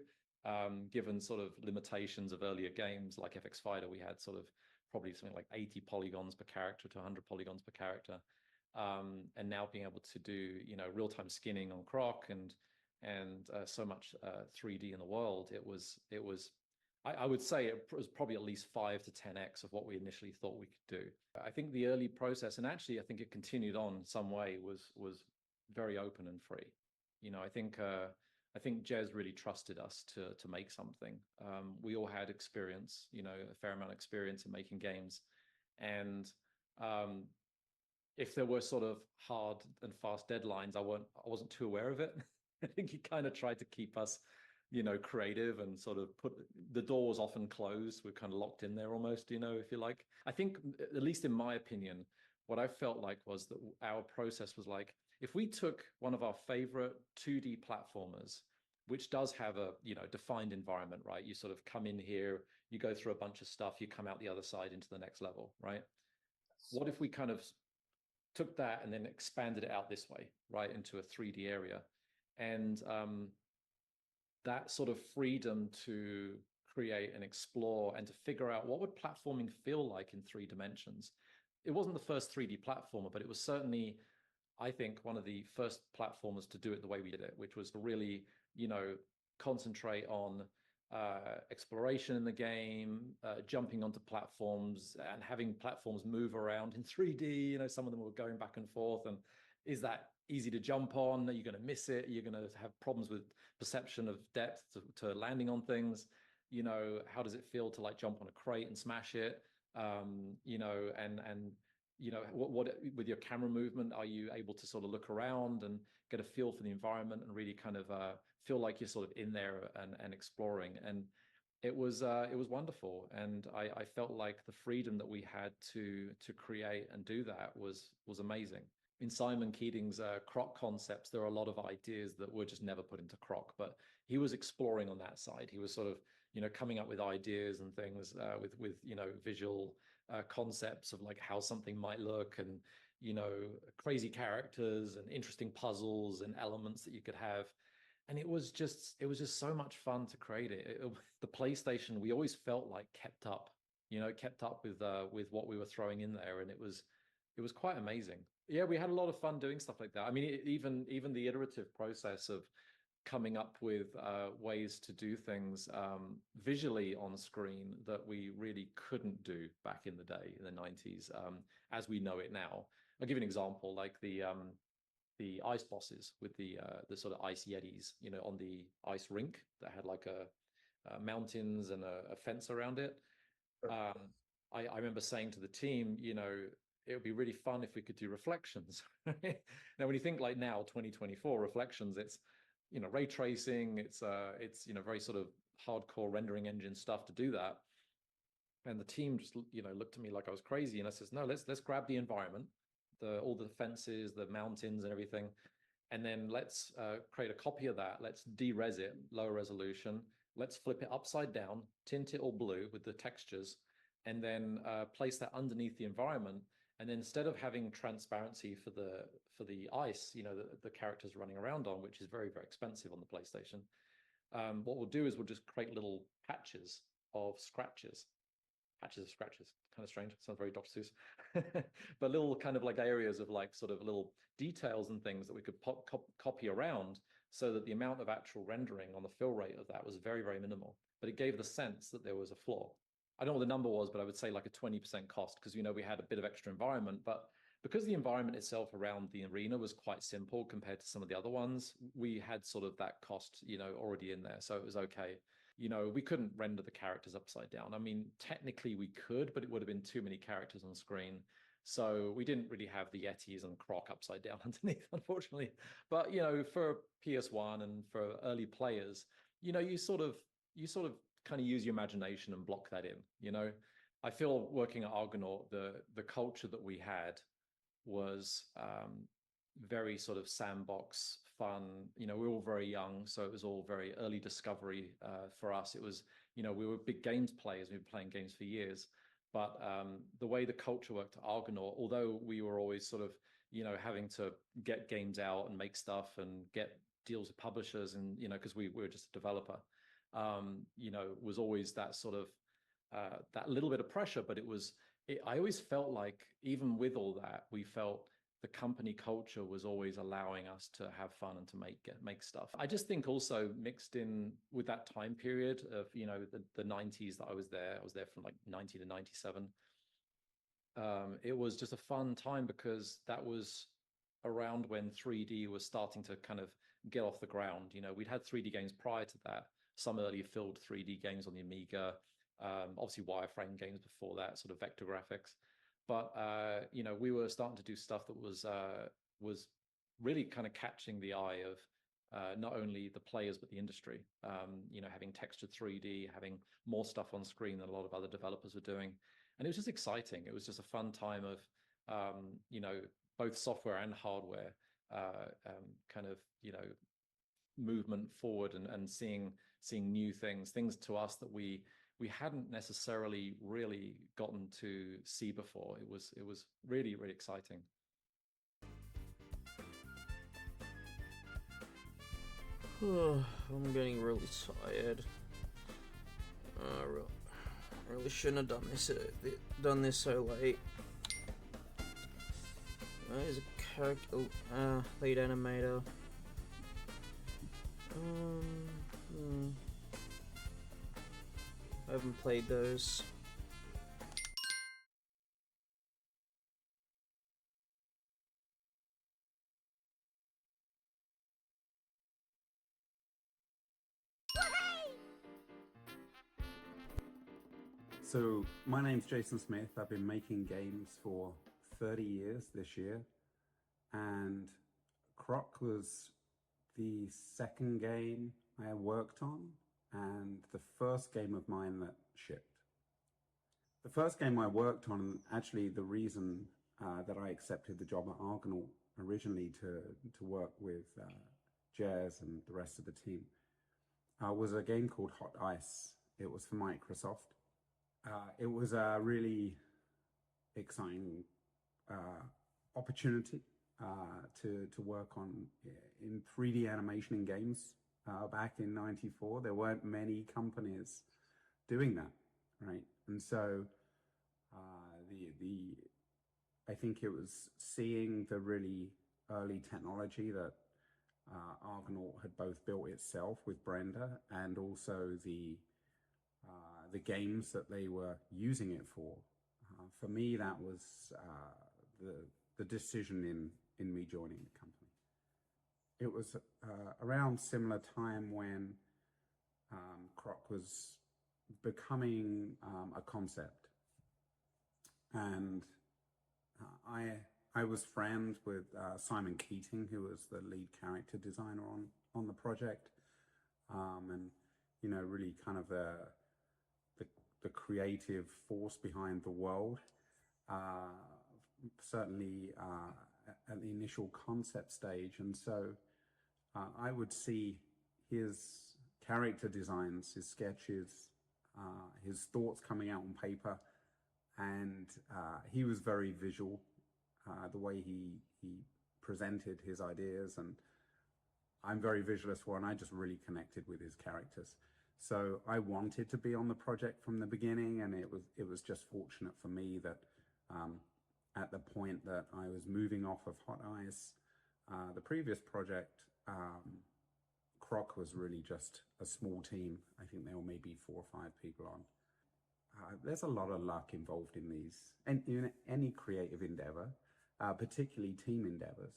[SPEAKER 5] Given sort of limitations of earlier games like FX Fighter, we had sort of probably something like 80 polygons per character to 100 polygons per character. And now being able to do, you know, real-time skinning on Croc and so much 3D in the world, it was I would say it was probably at least 5 to 10x of what we initially thought we could do. I think the early process, and actually I think it continued on some way, was very open and free. You know, I think Jez really trusted us to make something. We all had experience, you know, a fair amount of experience in making games. And if there were sort of hard and fast deadlines, I wasn't too aware of it. I think he kind of tried to keep us, you know, creative and sort of the door was often closed. We're kind of locked in there almost, you know, if you like. I think, at least in my opinion, what I felt like was that our process was like, if we took one of our favorite 2D platformers, which does have a, you know, defined environment, right? You sort of come in here, you go through a bunch of stuff, you come out the other side into the next level, right? What if we kind of took that and then expanded it out this way, right, into a 3D area? And that sort of freedom to create and explore and to figure out what would platforming feel like in 3 dimensions. It wasn't the first 3D platformer, but it was certainly, I think, one of the first platformers to do it the way we did it, which was to really, you know, concentrate on exploration in the game, jumping onto platforms and having platforms move around in 3D. You know, some of them were going back and forth. And is that easy to jump on? Are you going to miss it? You're going to have problems with perception of depth to landing on things. You know, how does it feel to like jump on a crate and smash it? You know, and you know, what with your camera movement, are you able to sort of look around and get a feel for the environment and really kind of feel like you're sort of in there and exploring? And it was wonderful. And I felt like the freedom that we had to create and do that was amazing. In Simon Keating's Croc concepts, there are a lot of ideas that were just never put into Croc, but he was exploring on that side. He was sort of, you know, coming up with ideas and things with you know, visual concepts of like how something might look, and, you know, crazy characters and interesting puzzles and elements that you could have. And it was just so much fun to create it. The PlayStation, we always felt like kept up with what we were throwing in there, and it was quite amazing. Yeah, we had a lot of fun doing stuff like that. I mean, even the iterative process of coming up with ways to do things visually on screen that we really couldn't do back in the day in the 90s, as we know it now. I'll give you an example, like the ice bosses with the sort of ice yetis, you know, on the ice rink that had like a mountains and a fence around it. I remember saying to the team, you know, it would be really fun if we could do reflections. Now, when you think like now, 2024 reflections, it's, you know, ray tracing, it's you know, very sort of hardcore rendering engine stuff to do that. And the team just, you know, looked at me like I was crazy, and I says, no, let's grab the environment, all the fences, the mountains and everything, and then let's create a copy of that. Let's de-res it, lower resolution. Let's flip it upside down, tint it all blue with the textures, and then place that underneath the environment. And then instead of having transparency for the ice, you know, the characters running around on, which is very, very expensive on the PlayStation, what we'll do is we'll just create little patches of scratches. patches of scratches. Kind of strange. Sounds very Dr. Seuss. But little kind of like areas of like sort of little details and things that we could copy around, so that the amount of actual rendering on the fill rate of that was very, very minimal. But it gave the sense that there was a flaw. I don't know what the number was, but I would say like a 20% cost, because, you know, we had a bit of extra environment. But because the environment itself around the arena was quite simple compared to some of the other ones, we had sort of that cost, you know, already in there. So it was okay. You know, we couldn't render the characters upside down. I mean, technically we could, but it would have been too many characters on screen. So we didn't really have the Yetis and Croc upside down underneath, unfortunately. But, you know, for PS1 and for early players, you know, you sort of kind of use your imagination and block that in, you know. I feel working at Argonaut, the culture that we had was very sort of sandbox fun. You know, we were all very young, so it was all very early discovery for us. It was, you know, we were big games players. We've been playing games for years. But the way the culture worked at Argonaut, although we were always sort of, you know, having to get games out and make stuff and get deals with publishers, and, you know, because we were just a developer, you know, was always that sort of that little bit of pressure. But I always felt like, even with all that, we felt the company culture was always allowing us to have fun and to make stuff. I just think also mixed in with that time period of, you know, the 90s that I was there from like 90 to 97. It was just a fun time, because that was around when 3D was starting to kind of get off the ground. You know, we'd had 3D games prior to that, some early filled 3D games on the Amiga, obviously wireframe games before that, sort of vector graphics. But you know, we were starting to do stuff that was really kind of catching the eye of not only the players but the industry. You know, having textured 3D, having more stuff on screen than a lot of other developers were doing, and it was just exciting. It was just a fun time of you know, both software and hardware kind of, you know, movement forward, and seeing new things to us that we hadn't necessarily really gotten to see before. It was really, really exciting.
[SPEAKER 1] I'm getting really tired. Really shouldn't have done this so late. There's a character, lead animator. I haven't played those.
[SPEAKER 6] So my name's Jason Smith. I've been making games for 30 years this year, and Croc was the second game I worked on, and the first game of mine that shipped. The first game I worked on, actually the reason that I accepted the job at Argonaut originally to work with Jez and the rest of the team, was a game called Hot Ice. It was for Microsoft. It was a really exciting opportunity to work on in 3D animation in games. Back in '94, there weren't many companies doing that, right? And so I think it was seeing the really early technology that Argonaut had both built itself with Brenda, and also the games that they were using it for. For me, that was the decision in me joining the company. It was around similar time when Croc was becoming a concept, and I was friends with Simon Keating, who was the lead character designer on the project, and, you know, really kind of the creative force behind the world. Certainly at the initial concept stage. And so I would see his character designs, his sketches, his thoughts coming out on paper, and he was very visual, the way he presented his ideas, and I'm very visual as well, and I just really connected with his characters. So I wanted to be on the project from the beginning, and it was just fortunate for me that at the point that I was moving off of Hot Ice, the previous project, Croc was really just a small team. I think there were maybe 4 or 5 people on. There's a lot of luck involved in these, and in any creative endeavor, particularly team endeavors.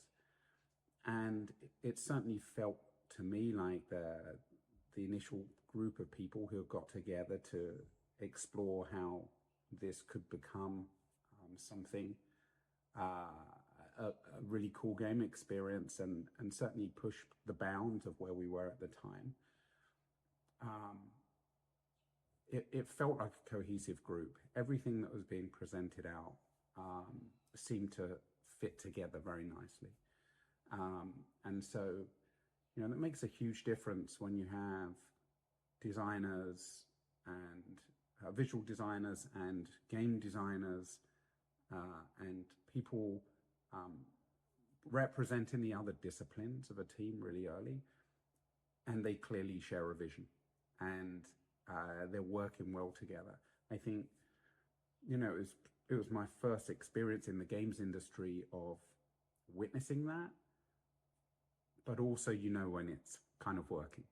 [SPEAKER 6] And it certainly felt to me like the initial group of people who got together to explore how this could become something, a really cool game experience, and certainly push the bounds of where we were at the time. It felt like a cohesive group. Everything that was being presented out seemed to fit together very nicely. And so, you know, that makes a huge difference when you have designers and visual designers and game designers and people representing the other disciplines of a team really early, and they clearly share a vision, and they're working well together. I think, you know, it was my first experience in the games industry of witnessing that, but also, you know, when it's kind of working.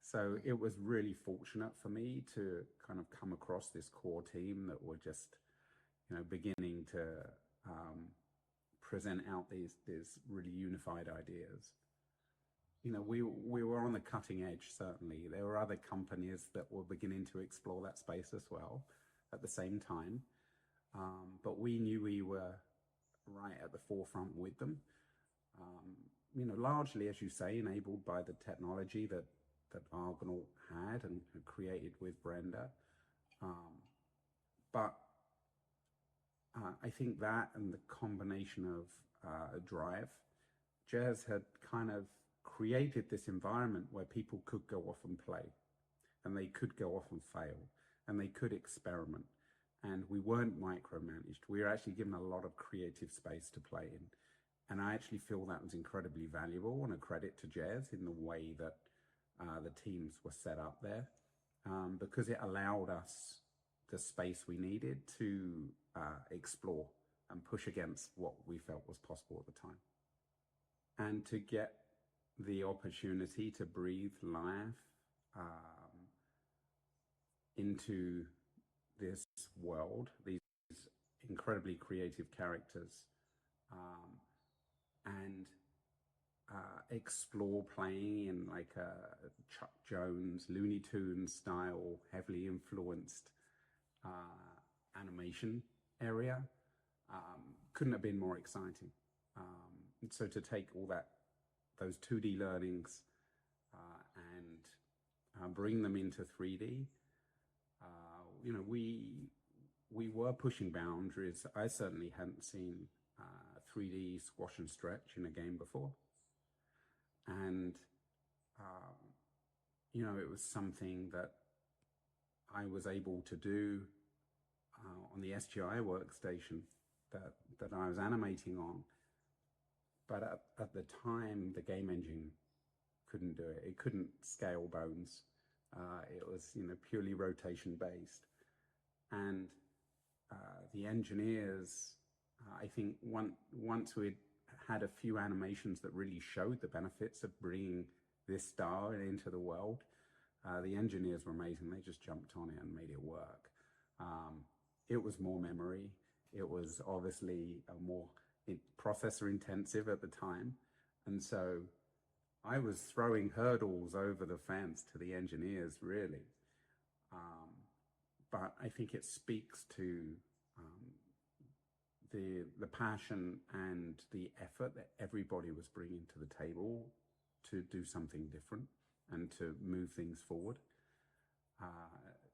[SPEAKER 6] So it was really fortunate for me to kind of come across this core team that were just, you know, beginning to present out these really unified ideas. You know, we were on the cutting edge, certainly. There were other companies that were beginning to explore that space as well at the same time. But we knew we were right at the forefront with them. You know, largely, as you say, enabled by the technology that Argonaut had and had created with Brenda. But I think that and the combination of drive, Jez had kind of created this environment where people could go off and play, and they could go off and fail, and they could experiment. And we weren't micromanaged. We were actually given a lot of creative space to play in. And I actually feel that was incredibly valuable, and a credit to Jez in the way that the teams were set up there, because it allowed us the space we needed to explore and push against what we felt was possible at the time. And to get the opportunity to breathe life into this world, these incredibly creative characters, and explore playing in like a Chuck Jones, Looney Tunes style, heavily influenced animation area, couldn't have been more exciting. So to take all those 2D learnings and bring them into 3D, you know, we were pushing boundaries. I certainly hadn't seen 3D squash and stretch in a game before. And, you know, it was something that I was able to do on the SGI workstation that I was animating on. But at the time, the game engine couldn't do it. It couldn't scale bones. It was, you know, purely rotation based. And the engineers, I think once we'd had a few animations that really showed the benefits of bringing this style into the world, the engineers were amazing. They just jumped on it and made it work. It was more memory. It was obviously a more processor intensive at the time. And so I was throwing hurdles over the fence to the engineers, really. But I think it speaks to the passion and the effort that everybody was bringing to the table to do something different and to move things forward.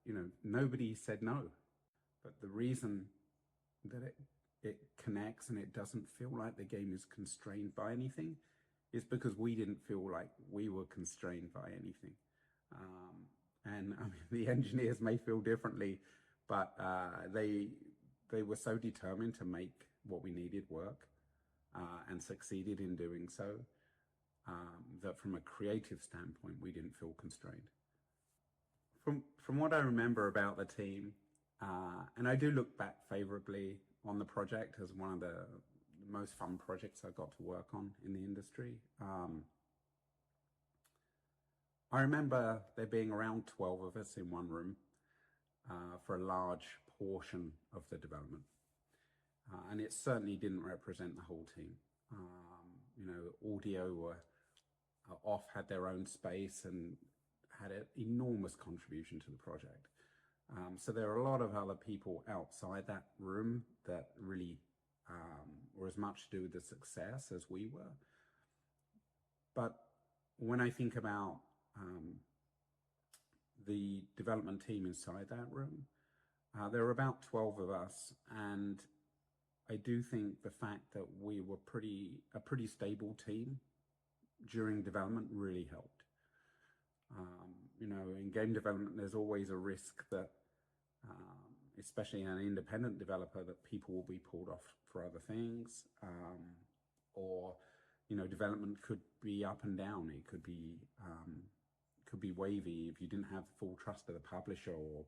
[SPEAKER 6] You know, nobody said no, but the reason that it connects and it doesn't feel like the game is constrained by anything is because we didn't feel like we were constrained by anything. And I mean, the engineers may feel differently, but they were so determined to make what we needed work and succeeded in doing so, that from a creative standpoint, we didn't feel constrained. from what I remember about the team, and I do look back favorably on the project as one of the most fun projects I got to work on in the industry. I remember there being around 12 of us in one room for a large portion of the development. And it certainly didn't represent the whole team. You know, audio were off, had their own space and had an enormous contribution to the project. So there are a lot of other people outside that room that really were as much to do with the success as we were. But when I think about the development team inside that room, there were about 12 of us, and I do think the fact that we were a pretty stable team during development really helped. You know, in game development, there's always a risk that, especially an independent developer, that people will be pulled off for other things, or, you know, development could be up and down. It could be wavy if you didn't have full trust of the publisher, or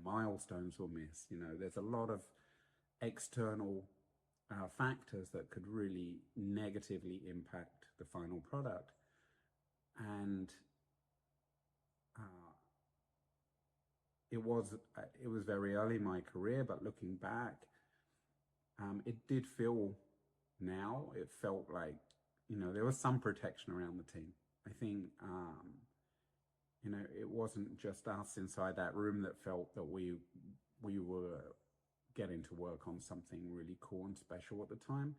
[SPEAKER 6] milestones were missed. You know, there's a lot of external factors that could really negatively impact the final product. And it was very early in my career, but looking back, it did feel it felt like, you know, there was some protection around the team. I think, you know, it wasn't just us inside that room that felt that we were getting to work on something really cool and special at the time.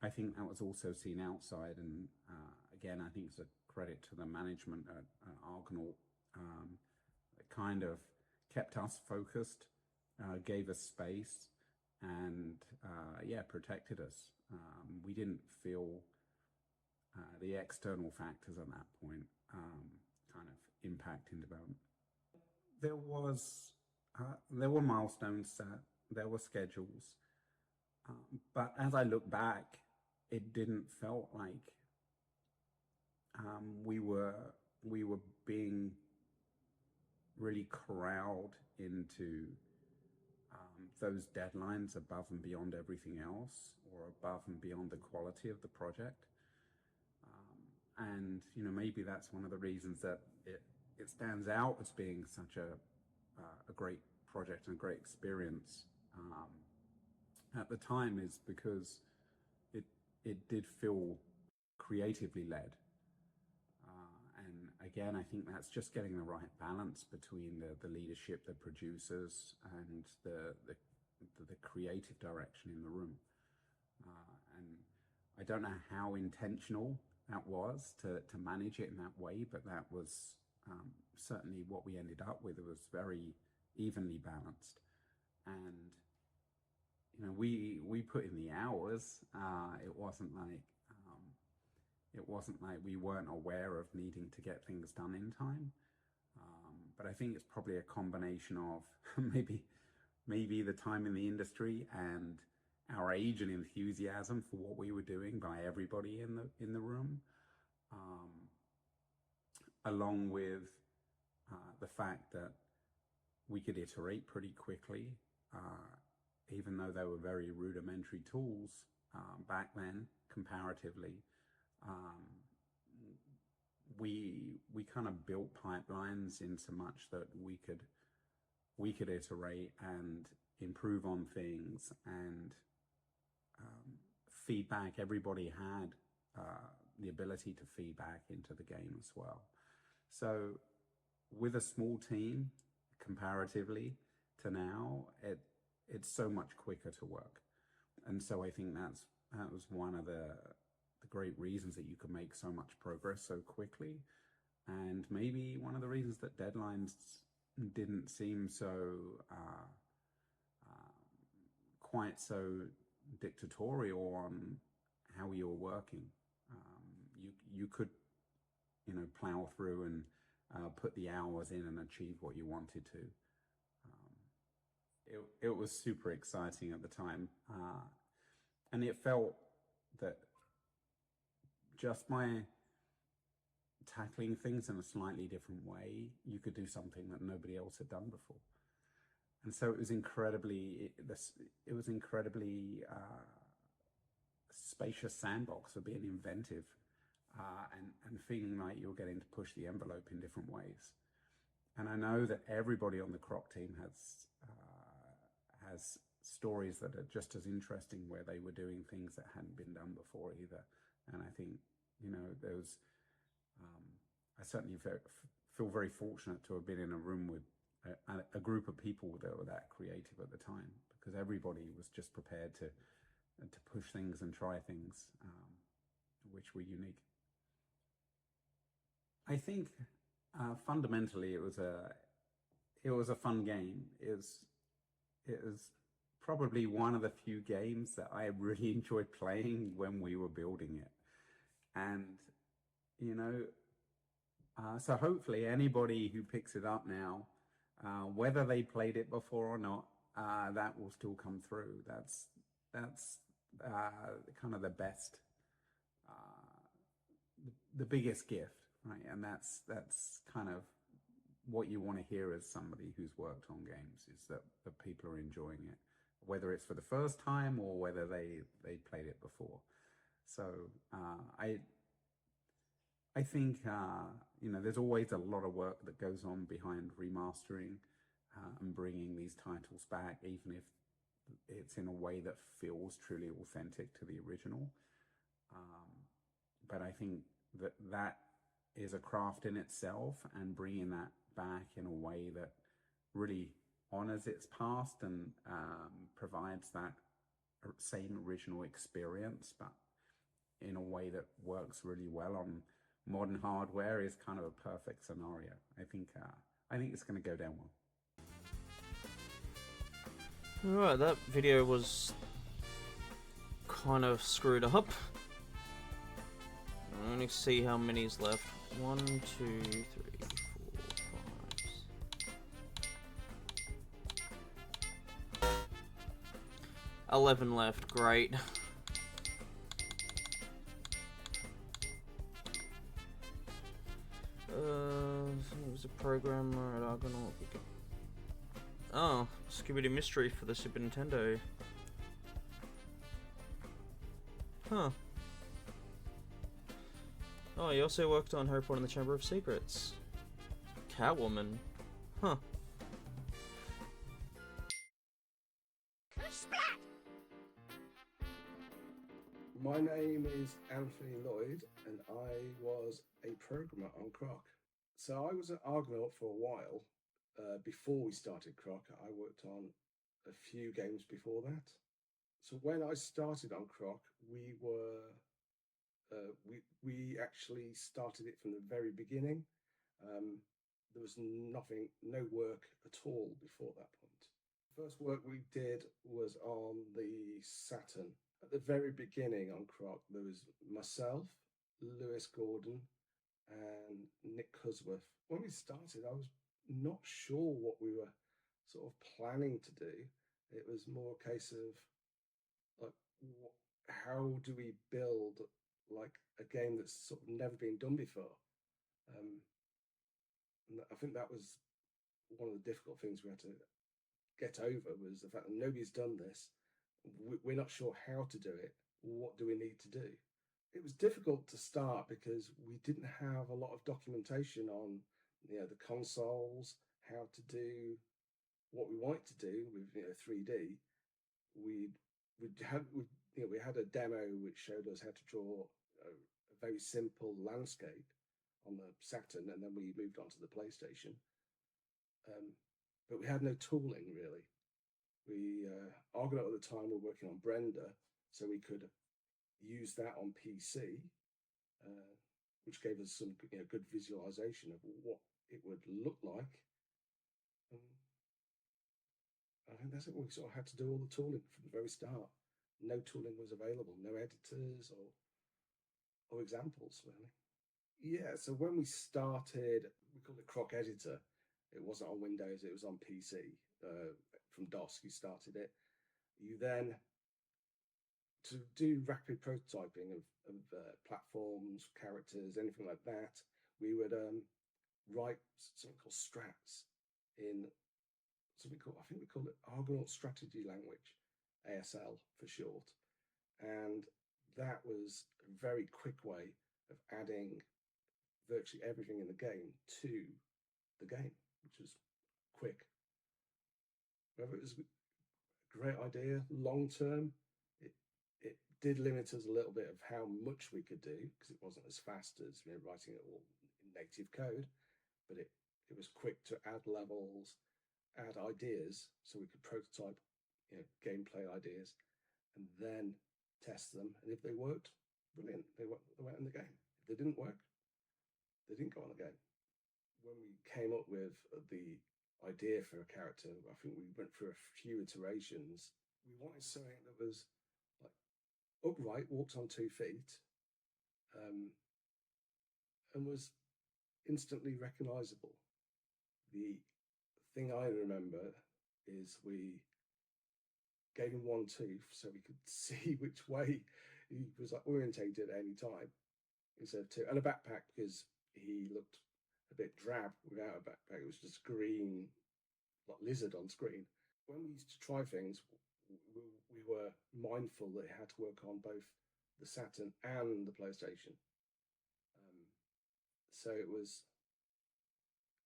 [SPEAKER 6] I think that was also seen outside, and again, I think it's a credit to the management at Argonaut. It kind of kept us focused, gave us space, and protected us. We didn't feel the external factors at that point kind of impacting development. There were milestones set, there were schedules, but as I look back, it didn't felt like we were being really corralled into those deadlines above and beyond everything else, or above and beyond the quality of the project. And you know, maybe that's one of the reasons that it stands out as being such a great project and a great experience at the time, is because it did feel creatively led. And again, I think that's just getting the right balance between the leadership, the producers, and the creative direction in the room. And I don't know how intentional that was to manage it in that way, but that was certainly what we ended up with. It was very evenly balanced, and you know, we put in the hours. It wasn't like we weren't aware of needing to get things done in time. But I think it's probably a combination of maybe the time in the industry and our age and enthusiasm for what we were doing by everybody in the room, along with the fact that we could iterate pretty quickly, even though they were very rudimentary tools back then comparatively. We kind of built pipelines in so much that we could iterate and improve on things, and feedback. Everybody had the ability to feedback into the game as well. So with a small team comparatively to now, it's so much quicker to work. And so I think that was one of the great reasons that you could make so much progress so quickly, and maybe one of the reasons that deadlines didn't seem so quite so dictatorial on how you were working. You could, you know, plow through and put the hours in and achieve what you wanted to. It was super exciting at the time, and it felt that just tackling things in a slightly different way, you could do something that nobody else had done before. And so it was incredibly spacious sandbox for being inventive and feeling like you're getting to push the envelope in different ways. And I know that everybody on the Croc team has stories that are just as interesting where they were doing things that hadn't been done before either. And I think, there was, I certainly feel very fortunate to have been in a room with a group of people that were that creative at the time, because everybody was just prepared to push things and try things, which were unique. I think fundamentally it was a fun game. It was probably one of the few games that I really enjoyed playing when we were building it, and so hopefully anybody who picks it up now, whether they played it before or not, that will still come through. That's kind of the best, the biggest gift, right? And that's kind of what you want to hear as somebody who's worked on games, is that people are enjoying it, whether it's for the first time or whether they played it before. So I think there's always a lot of work that goes on behind remastering and bringing these titles back, even if it's in a way that feels truly authentic to the original. But I think that is a craft in itself, and bringing that back in a way that really honors its past and provides that same original experience, but in a way that works really well on modern hardware, is kind of a perfect scenario. I think it's going to go down well.
[SPEAKER 1] Alright, that video was kind of screwed up. Let me see how many's left. 1, 2, 3, 4, 5. 11 left, great. He was a programmer at Argonaut. Oh, Scooby-Doo Mystery for the Super Nintendo. Huh. Oh, he also worked on Harry Potter and the Chamber of Secrets. Catwoman. Huh.
[SPEAKER 7] My name is Anthony Lloyd, and I was a programmer on Croc. So I was at Argonaut for a while. Before we started Croc, I worked on a few games before that. So when I started on Croc, we actually started it from the very beginning. There was no work at all before that point. The first work we did was on the Saturn. At the very beginning on Croc, there was myself, Lewis Gordon, and Nick Cusworth. When we started, I was not sure what we were sort of planning to do. It was more a case of like, how do we build like a game that's sort of never been done before? And I think that was one of the difficult things we had to get over, was the fact that nobody's done this. We're not sure how to do it. What do we need to do? It was difficult to start because we didn't have a lot of documentation on the consoles, how to do what we wanted to do with 3D. We had a demo which showed us how to draw a very simple landscape on the Saturn, and then we moved on to the PlayStation. But we had no tooling really. We Argonaut at the time were working on Brenda, so we could use that on PC, which gave us some good visualization of what it would look like. I think that's it. We sort of had to do all the tooling from the very start. No tooling was available, no editors or examples really. Yeah, so when we started, we called it Croc Editor. It wasn't on Windows, it was on PC. From DOS, you started it. You then, to do rapid prototyping of platforms, characters, anything like that, we would write something called strats in something called, I think we call it Argonaut Strategy Language, ASL for short. And that was a very quick way of adding virtually everything in the game to the game, which was quick. Whether it was a great idea long term, it did limit us a little bit of how much we could do because it wasn't as fast as writing it all in native code, but it was quick to add levels, add ideas, so we could prototype gameplay ideas and then test them. And if they worked, brilliant, they went in the game. If they didn't work, they didn't go on the game. When we came up with the idea for a character, I think we went through a few iterations. We wanted something that was like upright, walked on 2 feet, and was instantly recognizable. The thing I remember is we gave him 1 tooth so we could see which way he was like orientated at any time instead of 2, and a backpack because he looked a bit drab without a backpack. It was just green, like lizard on screen. When we used to try things, we were mindful that it had to work on both the Saturn and the PlayStation. So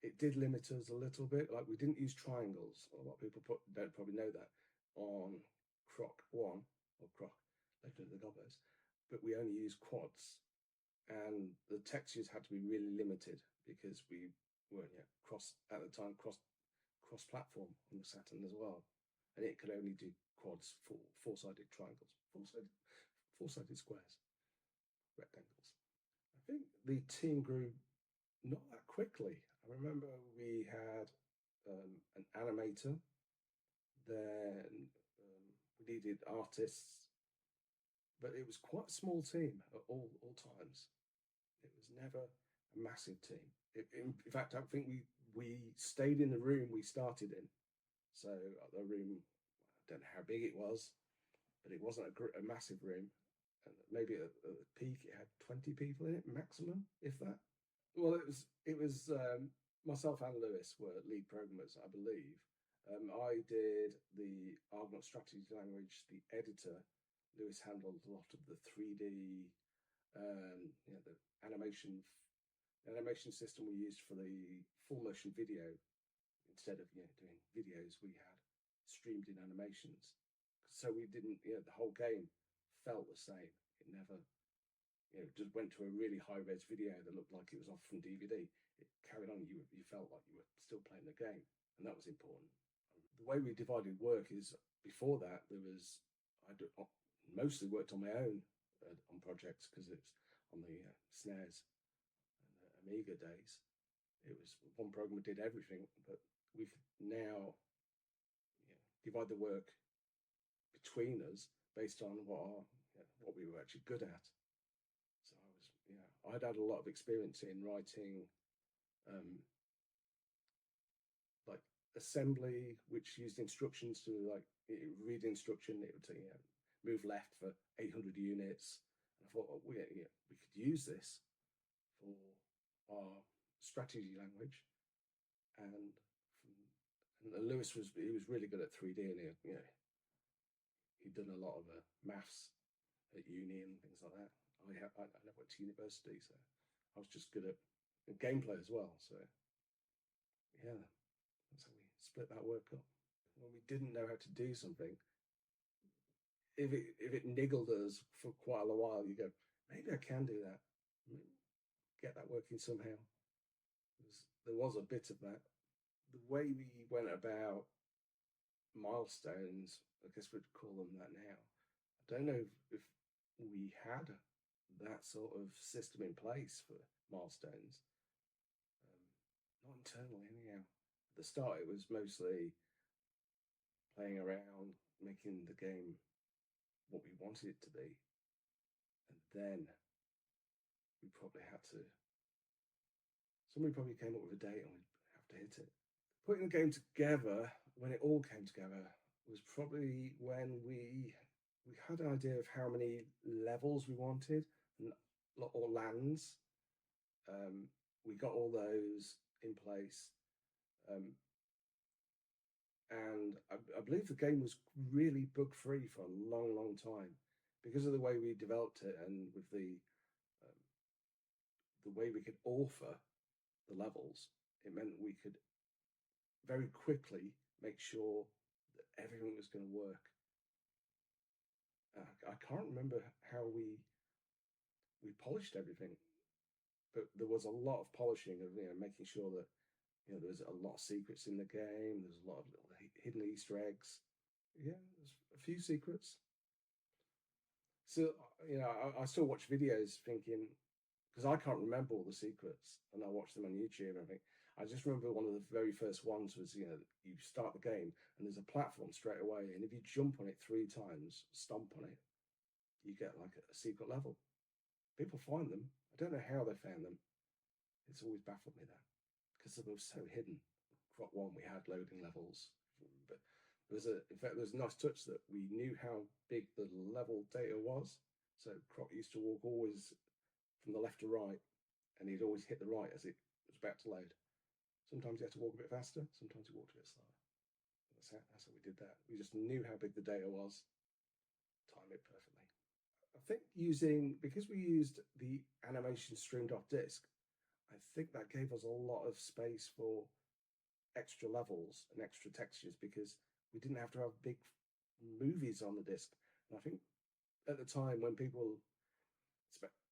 [SPEAKER 7] it did limit us a little bit. Like we didn't use triangles. A lot of people don't probably know that on Croc 1 or Croc, Legend of the Gobbos, but we only used quads, and the textures had to be really limited because we weren't yet at the time cross-platform on the Saturn as well, and it could only do quads for four-sided triangles, four-sided squares, rectangles. I think the team grew not that quickly. I remember we had an animator, then we needed artists, but it was quite a small team at all times. It was never a massive team. In fact, I think we stayed in the room we started in. So the room, I don't know how big it was, but it wasn't a massive room. And maybe at the peak, it had 20 people in it maximum, if that. Well, it was myself and Lewis were lead programmers, I believe. I did the Argonaut Strategy Language, the editor. Lewis handled a lot of the 3D, the animation system we used for the full motion video. Instead of doing videos, we had streamed in animations. So we didn't, the whole game felt the same. It never, just went to a really high res video that looked like it was off from DVD. It carried on. You felt like you were still playing the game, and that was important. The way we divided work is before that I mostly worked on my own on projects because it's on the SNES and the Amiga days. It was one programmer did everything, but we could now divide the work between us based on what we were actually good at. So I'd had a lot of experience in writing like assembly, which used instructions to read the instruction. It would move left for 800 units. And I thought, we could use this for our strategy language. And Lewis was really good at 3D, and he'd done a lot of maths at uni and things like that. I never went to university, so I was just good at gameplay as well. So that's how we split that work up. When we didn't know how to do something, if it niggled us for quite a while, you go, maybe I can do that. Get that working somehow. There was a bit of that. The way we went about milestones, I guess we'd call them that now. I don't know if we had that sort of system in place for milestones. Not internally, anyhow. At the start, it was mostly playing around, making the game what we wanted it to be. And then somebody probably came up with a date and we'd have to hit it. Putting the game together, when it all came together, was probably when we had an idea of how many levels we wanted or lands. we got all those in place. And I believe the game was really bug free for a long, long time because of the way we developed it and with the way we could author the levels. It meant we could very quickly make sure that everything was going to work. I can't remember how we polished everything, but there was a lot of polishing of making sure that there was a lot of secrets in the game. There's a lot of little hidden Easter eggs. Yeah, there's a few secrets. So I still watch videos thinking, because I can't remember all the secrets, and I watch them on YouTube and I think. I just remember one of the very first ones was you start the game and there's a platform straight away, and if you jump on it 3 times, stomp on it, you get like a secret level. People find them. I don't know how they found them. It's always baffled me that, because they were so hidden. Croc 1, we had loading levels, but in fact there was a nice touch that we knew how big the level data was. So Croc used to walk always from the left to right, and he'd always hit the right as it was about to load. Sometimes you had to walk a bit faster, sometimes you walked a bit slower. That's how we did that. We just knew how big the data was, time it perfectly. I think because we used the animation streamed off disk, I think that gave us a lot of space for extra levels and extra textures, because we didn't have to have big movies on the disc. And I think at the time when people,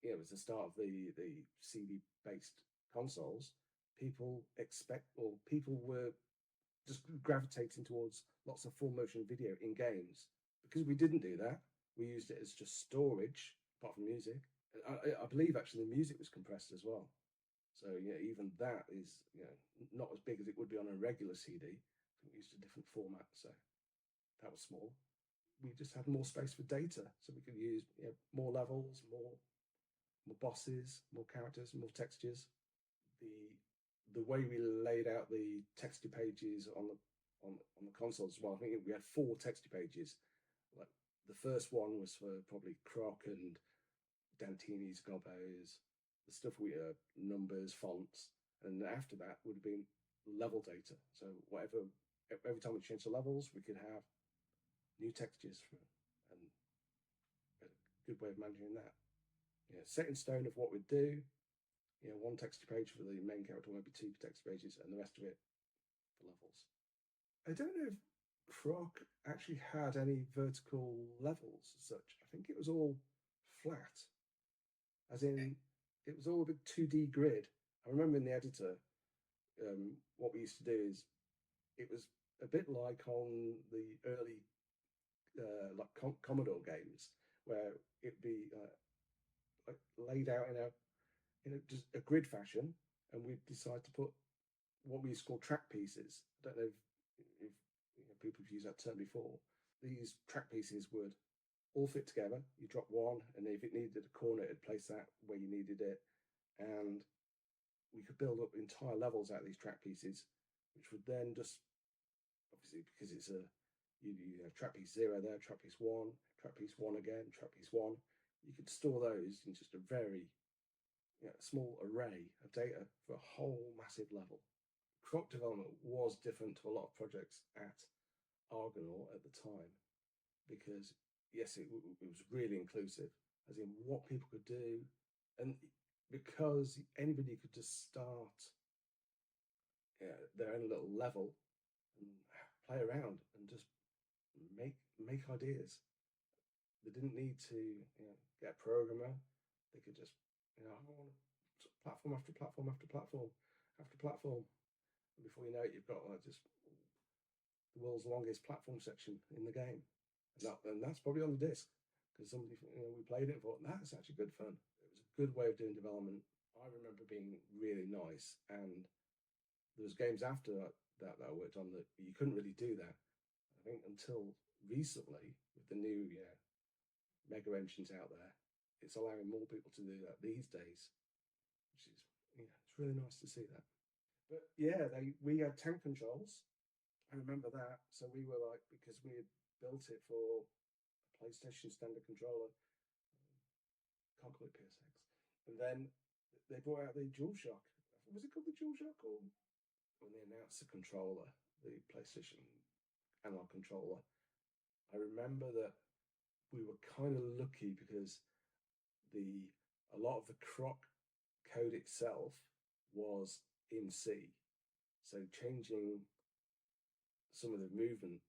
[SPEAKER 7] it was the start of the CD based consoles, people were just gravitating towards lots of full motion video in games. Because we didn't do that, we used it as just storage, apart from music. I believe actually the music was compressed as well. So even that is not as big as it would be on a regular CD. We used a different format, so that was small. We just had more space for data, so we could use more levels, more bosses, more characters, more textures. The way we laid out the texture pages on the consoles as well. I think we had 4 texture pages. Like the first one was for probably Croc and Dantini's Gobbos, the stuff numbers, fonts, and after that would have been level data. So every time we changed the levels, we could have new textures and a good way of managing that. Set in stone of what we'd do. 1 texture page for the main character, maybe 2 texture pages, and the rest of it for levels. I don't know if Croc actually had any vertical levels as such. I think it was all flat, as in it was all a big 2D grid. I remember in the editor, what we used to do is it was a bit like on the early like Commodore games, where it'd be like laid out in just a grid fashion, and we'd decide to put what we used to call track pieces. I don't know if people have used that term before. These track pieces would all fit together. You drop one, and if it needed a corner, it'd place that where you needed it. And we could build up entire levels out of these track pieces, which would then just, obviously, because it's you have track piece 0 there, track piece 1, track piece 1 again, track piece 1. You could store those in just a very small array of data for a whole massive level. Croc development was different to a lot of projects at Argonaut at the time, because yes, it was really inclusive, as in what people could do, and because anybody could just start their own little level and play around and just make ideas. They didn't need to get a programmer. They could just I want platform after platform after platform after platform, and before you know it, you've got just the world's longest platform section in the game, and that's probably on the disc, because somebody we played it and thought that's actually good fun. It was a good way of doing development. I remember being really nice, and there was games after that I worked on that you couldn't really do that. I think until recently, with the new mega engines out there, it's allowing more people to do that these days, which is it's really nice to see that. But we had tank controls. I remember that. So we were like, because we had built it for a PlayStation standard controller, can't call it PSX, and then they brought out the DualShock. was it called the DualShock, or when they announced the controller, the PlayStation analog controller? I remember that we were kind of lucky because a lot of the Croc code itself was in C, so changing some of the movement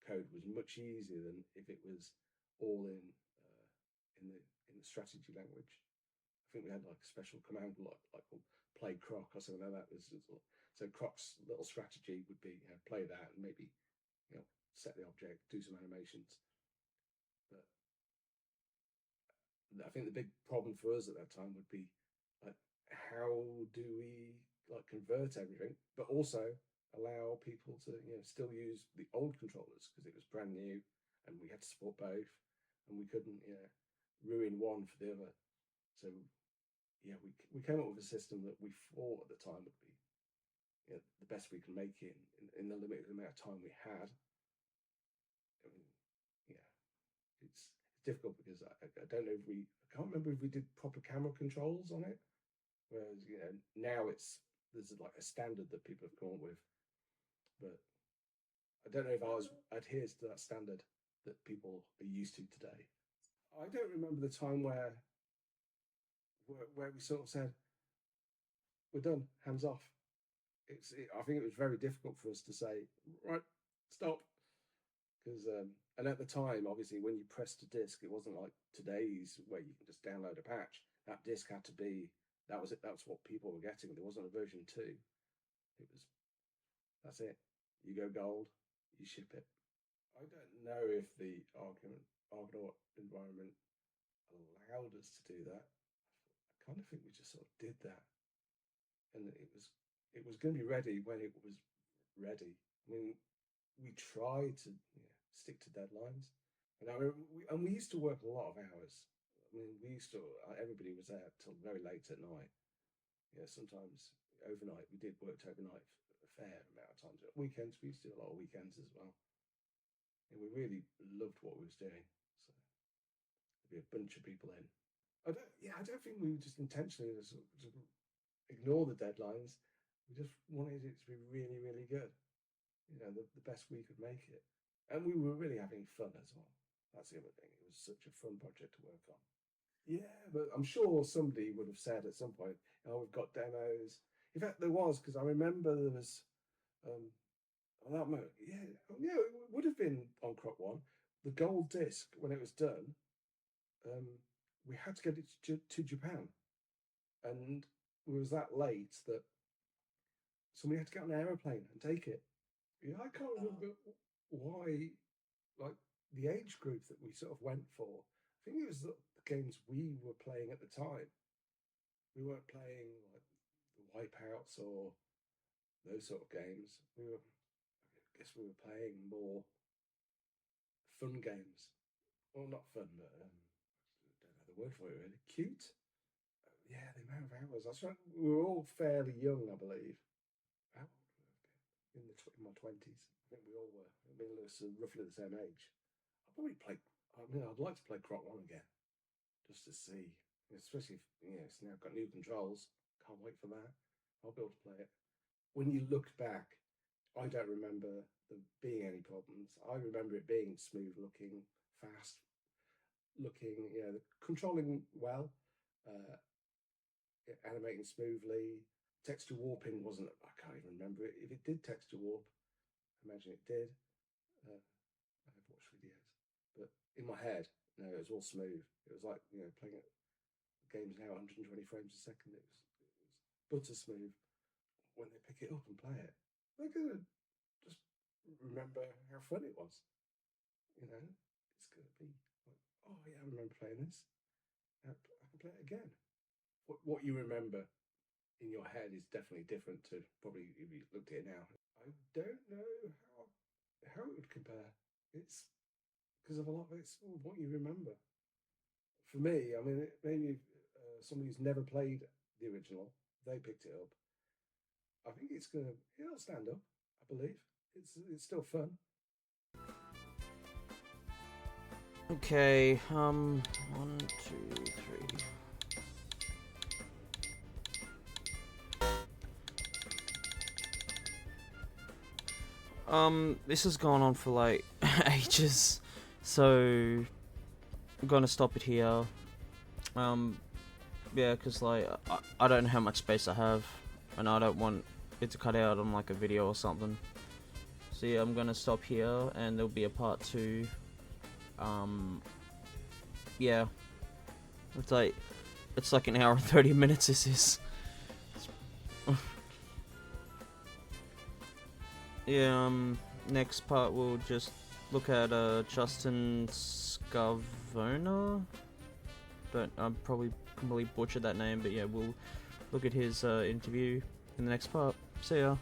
[SPEAKER 7] code was much easier than if it was all in the strategy language. I think we had like a special command like play Croc or something like that. So Croc's little strategy would be play that and maybe set the object, do some animations. But I think the big problem for us at that time would be like, how do we like convert everything, but also allow people to still use the old controllers because it was brand new and we had to support both, and we couldn't ruin one for the other. So we came up with a system that we thought at the time would be the best we can make it in the limited amount of time we had. I mean, it's difficult because I don't know I can't remember if we did proper camera controls on it. Whereas now there's like a standard that people have come up with, but I don't know if ours adheres to that standard that people are used to today. I don't remember the time where we sort of said, "We're done, hands off." I think it was very difficult for us to say, "Right, stop," because and at the time, obviously, when you pressed a disc, it wasn't like today's where you can just download a patch. That disc had to be that was it. That's what people were getting. There wasn't a version 2. That's it. You go gold, you ship it. I don't know if the Argonaut environment allowed us to do that. I kind of think we just sort of did that, and it was going to be ready when it was ready. I mean, we tried to stick to deadlines, and we used to work a lot of hours. I mean, everybody was there till very late at night. Sometimes overnight. We did work overnight a fair amount of times. At weekends, we used to do a lot of weekends as well. And we really loved what we was doing. So there'd be a bunch of people in. I don't think we just intentionally just ignore the deadlines. We just wanted it to be really, really good. The best we could make it. And we were really having fun as well. That's the other thing. It was such a fun project to work on. Yeah, but I'm sure somebody would have said at some point, "Oh, we've got demos." In fact, there was, because I remember there was that moment. Yeah, it would have been on Croc 1. The gold disc, when it was done, we had to get it to Japan, and it was that late that somebody had to get on an aeroplane and take it. I can't remember why, like the age group that we sort of went for. I think it was the games we were playing at the time. We weren't playing like the Wipeouts or those sort of games. I guess we were playing more fun games. Well, not fun, but I don't know the word for it really. Cute. Yeah, the amount of hours. We were all fairly young, I believe. How old were we? In my 20s. I think we all were. I mean, it was roughly the same age. I'd like to play Croc 1 again, just to see. Especially if it's now got new controls. Can't wait for that. I'll be able to play it. When you look back, I don't remember there being any problems. I remember it being smooth looking, fast looking, controlling well, animating smoothly. Texture warping wasn't, I can't even remember it. If it did texture warp, I imagine it did. I've watched videos. But in my head, no, it was all smooth. It was like, playing it. Games now 120 frames a second. It was butter smooth. When they pick it up and play it, they're gonna just remember how fun it was. It's gonna be like, oh yeah, I remember playing this. I can play it again. What you remember in your head is definitely different to probably if you looked at it now. I don't know how it would compare. It's because of a lot of it's what you remember. For me, I mean, maybe somebody who's never played the original, they picked it up. I think it'll stand up. I believe it's still fun.
[SPEAKER 1] Okay, 1, 2, 3. This has gone on for like ages, so I'm gonna stop it here. Yeah, cause like I don't know how much space I have, and I don't want it to cut out on like a video or something. So yeah, I'm gonna stop here, and there'll be a part 2. Yeah, it's like an hour and 30 minutes. This is. Yeah. Next part we'll just look at Justin Scavona. I probably completely butchered that name, but yeah, we'll look at his interview in the next part. See ya.